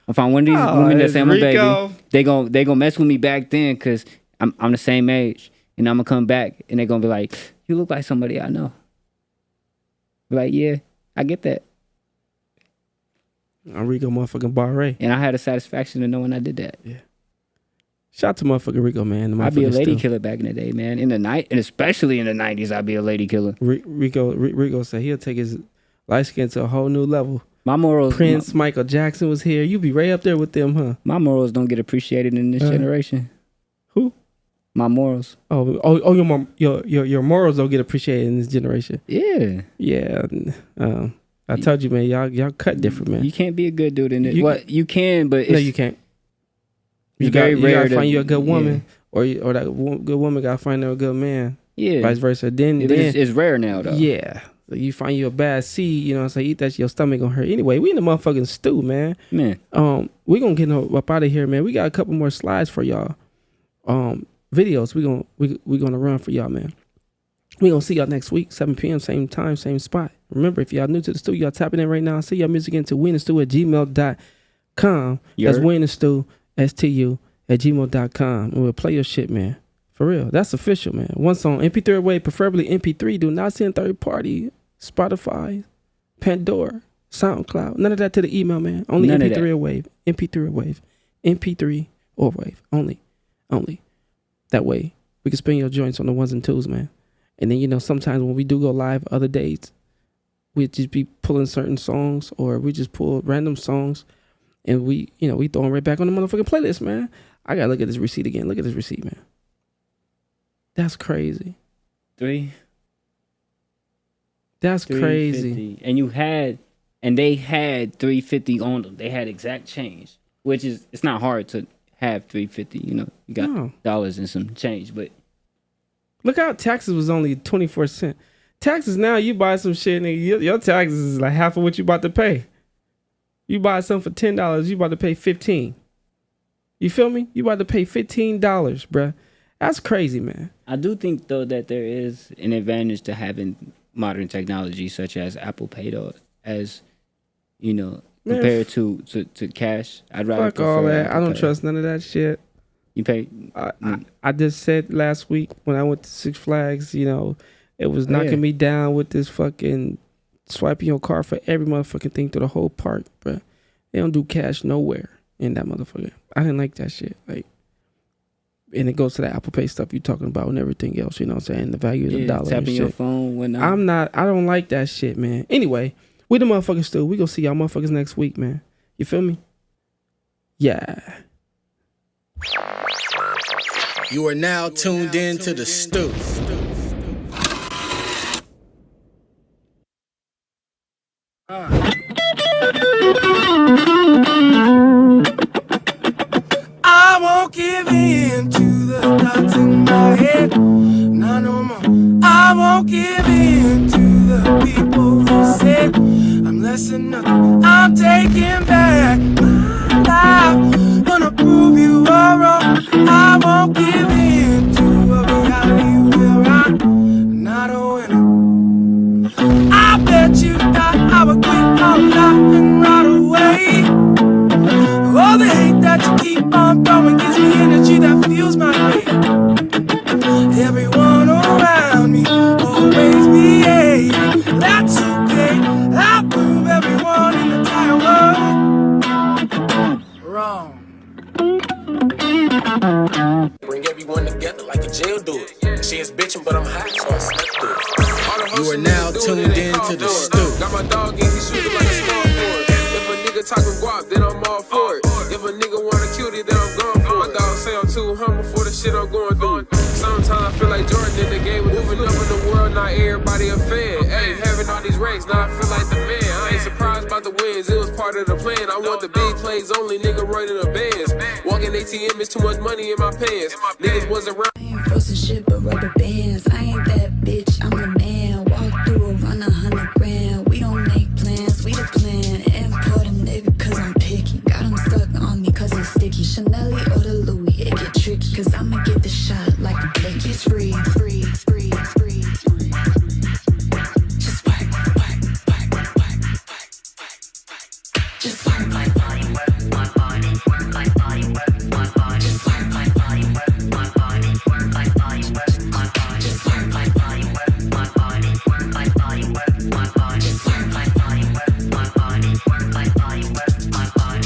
I'm find one of these women that say I'm a baby. They gonna mess with me back then because I'm the same age, and I'm gonna come back and they're gonna be like, "You look like somebody I know." Be like, yeah, I get that. I'm Rico motherfucking Barre. And I had the satisfaction of knowing I did that. Yeah. Shout out to motherfucking Rico, man. I'd be a lady killer back in the day, man. In the night, and especially in the 90s, I'd be a lady killer. Rico said he'll take his light skin to a whole new level. My morals. Prince, Michael Jackson was here. You be right up there with them, huh? My morals don't get appreciated in this generation. Who? My morals. Your morals don't get appreciated in this generation. Yeah. Yeah. I told you, man. Y'all cut different, man. You can't be a good dude in it. You can, but no, you can't. It's very rare to find you a good woman, or that good woman gotta find her a good man. Yeah. Vice versa. Then it's rare now, though. Yeah. So you find you a bad seed, you know what I'm saying? Eat that shit, your stomach gonna hurt. Anyway, we in the motherfucking stew, man. Man. We gonna get up out of here, man. We got a couple more slides for y'all. Videos we gonna run for y'all, man. We gonna see y'all next week, 7 p.m., same time, same spot. Remember, if y'all new to the stew, y'all tapping in right now. See y'all music into winthestew@gmail.com. That's winthestew, STU, @gmail.com. And we'll play your shit, man. For real. That's official, man. One song, MP3 away, preferably MP3. Do not send third party, Spotify, Pandora, SoundCloud. None of that to the email, man. Only None MP3 or wave. MP3 or wave. MP3 or wave. Only. That way, we can spin your joints on the ones and twos, man. And then, sometimes when we do go live other days, we just be pulling certain songs, or we just pull random songs, and we throw them right back on the motherfucking playlist, man. I gotta look at this receipt again. Look at this receipt, man. That's crazy. That's crazy. And they had 350 on them. They had exact change, which is, it's not hard to have 350. You got dollars and some change, but look how taxes was only 24 cents. Taxes now, you buy some shit, nigga, your taxes is like half of what you about to pay. You buy something for $10, you about to pay $15. You feel me? You about to pay $15, bruh. That's crazy, man. I do think though that there is an advantage to having modern technology such as Apple Pay, though, as compared to cash. I'd rather fuck all that. Apple I don't Pay. trust none of that shit. You pay. I just said last week when I went to Six Flags, it was knocking me down with this fucking swiping your card for every motherfucking thing through the whole park, bruh. They don't do cash nowhere in that motherfucker. I didn't like that shit. And it goes to the Apple Pay stuff you talking about and everything else, you know what I'm saying? The value of the dollar. Tapping and shit. your phone, whatnot. I don't like that shit, man. Anyway, we the motherfuckers still. We gonna see y'all motherfuckers next week, man. You feel me? Yeah. You are now tuned in to the stew. I won't give in to the thoughts in my head. Not no more. I won't give in to the people who said I'm less than nothing. I'm taking back my life. Gonna prove you all wrong. I won't give in to a reality where I'm not a winner. I bet you thought I would quit on laughing right away. All the hate that you keep on throwing gives me energy that fuels my way. Everyone around me bitchin', but I'm hot, so I slept through it. You are now tuned in to the stew. Got my dog in, he shootin' like a small forward. If a nigga talkin' guap, then I'm all for it. If a nigga want a cutie, then I'm gone for it. My dog say I'm too humble for the shit I'm going through. Sometimes I feel like Jordan in the game, moving up in the world, not everybody a fan. Hey, having all these ranks, now I feel like the man. I ain't surprised about the wins, it was part of the plan. I want the big plays only, nigga running the bands. Walking ATM is too much money in my pants. Niggas wasn't around. I ain't frozen shit but rubber bands. I ain't that bitch, I'm the man. Walk through, run 100 grand. We don't make plans, we the plan. Import a nigga cause I'm picky. Got him stuck on me cause it's sticky. Chanel or the Louis, it get tricky. Cause I'ma get the shot like a blick. It's free, free, free, free. Just work, work, work, work, work, work, work. Just work, my body, work, my body, my body, work, my body. Just work, my body, work, my body, my body, work, my body. Just work, my body, work, my body, my body, work, my body. Just work, my body, work, my body, my body, work, my body.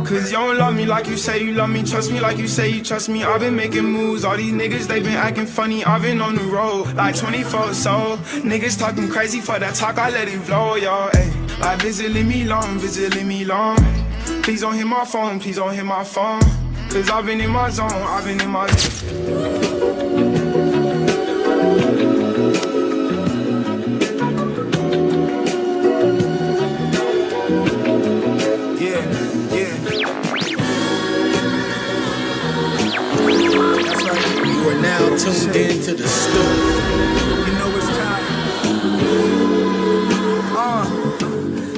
Cause you don't love me like you say you love me. Trust me like you say you trust me. I've been making moves. All these niggas, they been acting funny. I've been on the road like 24 so. Niggas talking crazy for that talk, I let it flow, y'all. Ay, like visit me long, visit me long. Please don't hit my phone, please don't hit my phone. Cause I've been in my zone, I've been in my You are now tuned in to the stew. You know it's time.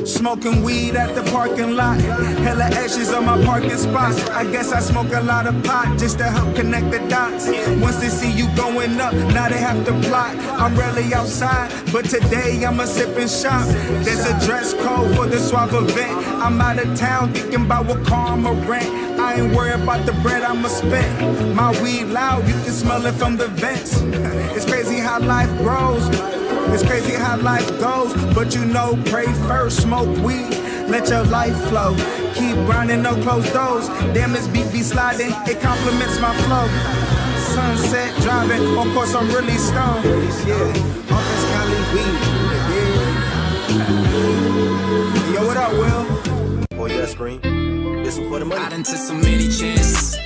Smoking weed at the parking lot. Hella ashes on my parking spot. I guess I smoke a lot of pot just to help connect the dots. Once they see you going up, now they have to plot. I'm rarely outside, but today I'm a sip and shop. There's a dress code for the suave event. I'm out of town thinking about what car I'ma rent. I ain't worried about the bread I'ma spend. My weed loud, you can smell it from the vents. It's crazy how life grows. It's crazy how life goes. But you know, pray first, smoke weed, let your life flow. Keep grinding, no closed doors. Damn, this beat be sliding, it complements my flow. Sunset driving, of course I'm really stoned. Yeah, on this Cali weed. Yeah. Yo, what up, Will? Oh yeah, screen. This one for the money. I done took so many chances.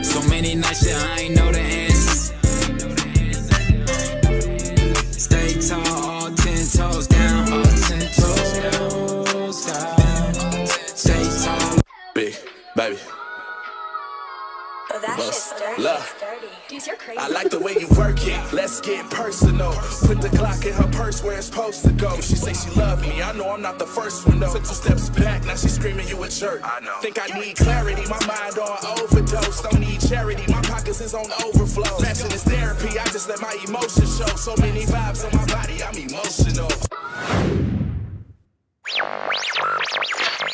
So many nights that I ain't know the answers. Stay tall, all 10 toes down, all 10 toes down. Stay tall. Big, baby. Oh, that shit's dirty. Love. Dude, you're crazy. I like the way you work it, let's get personal. Put the Glock in her purse where it's supposed to go. She say she love me, I know I'm not the first one though. Took 2 steps back, now she screaming you a jerk. I know. Think I need clarity, my mind on overdose. Don't need charity, my pockets is on overflow. Passion is therapy, I just let my emotions show. So many vibes on my body, I'm emotional.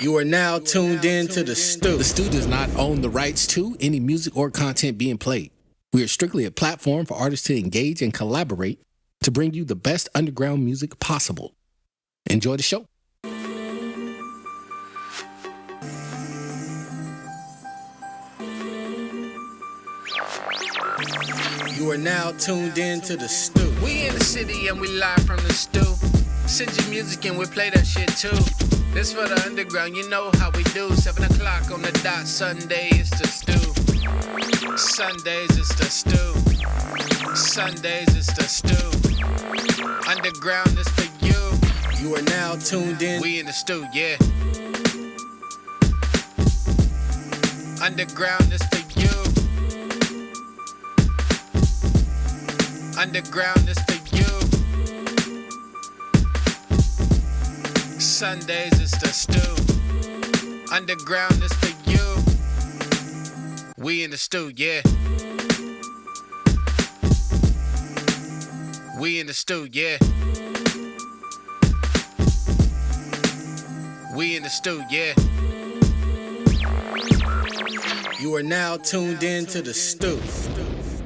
You are now tuned in to the stew. The stew does not own the rights to any music or content being played. We are strictly a platform for artists to engage and collaborate to bring you the best underground music possible. Enjoy the show. You are now tuned in to the stew. We in the city and we live from the stew. Send your music and we play that shit too. This for the underground, you know how we do. 7 o'clock on the dot, Sunday is the stew. Sundays is the stew. Sundays is the stew. Underground is for you. You are now tuned in. We in the stew, yeah. Underground is for you. Underground is for you. Sundays is the stew. Underground is for you. We in the stew, yeah. We in the stew, yeah. We in the stew, yeah. You are now tuned in to the STU.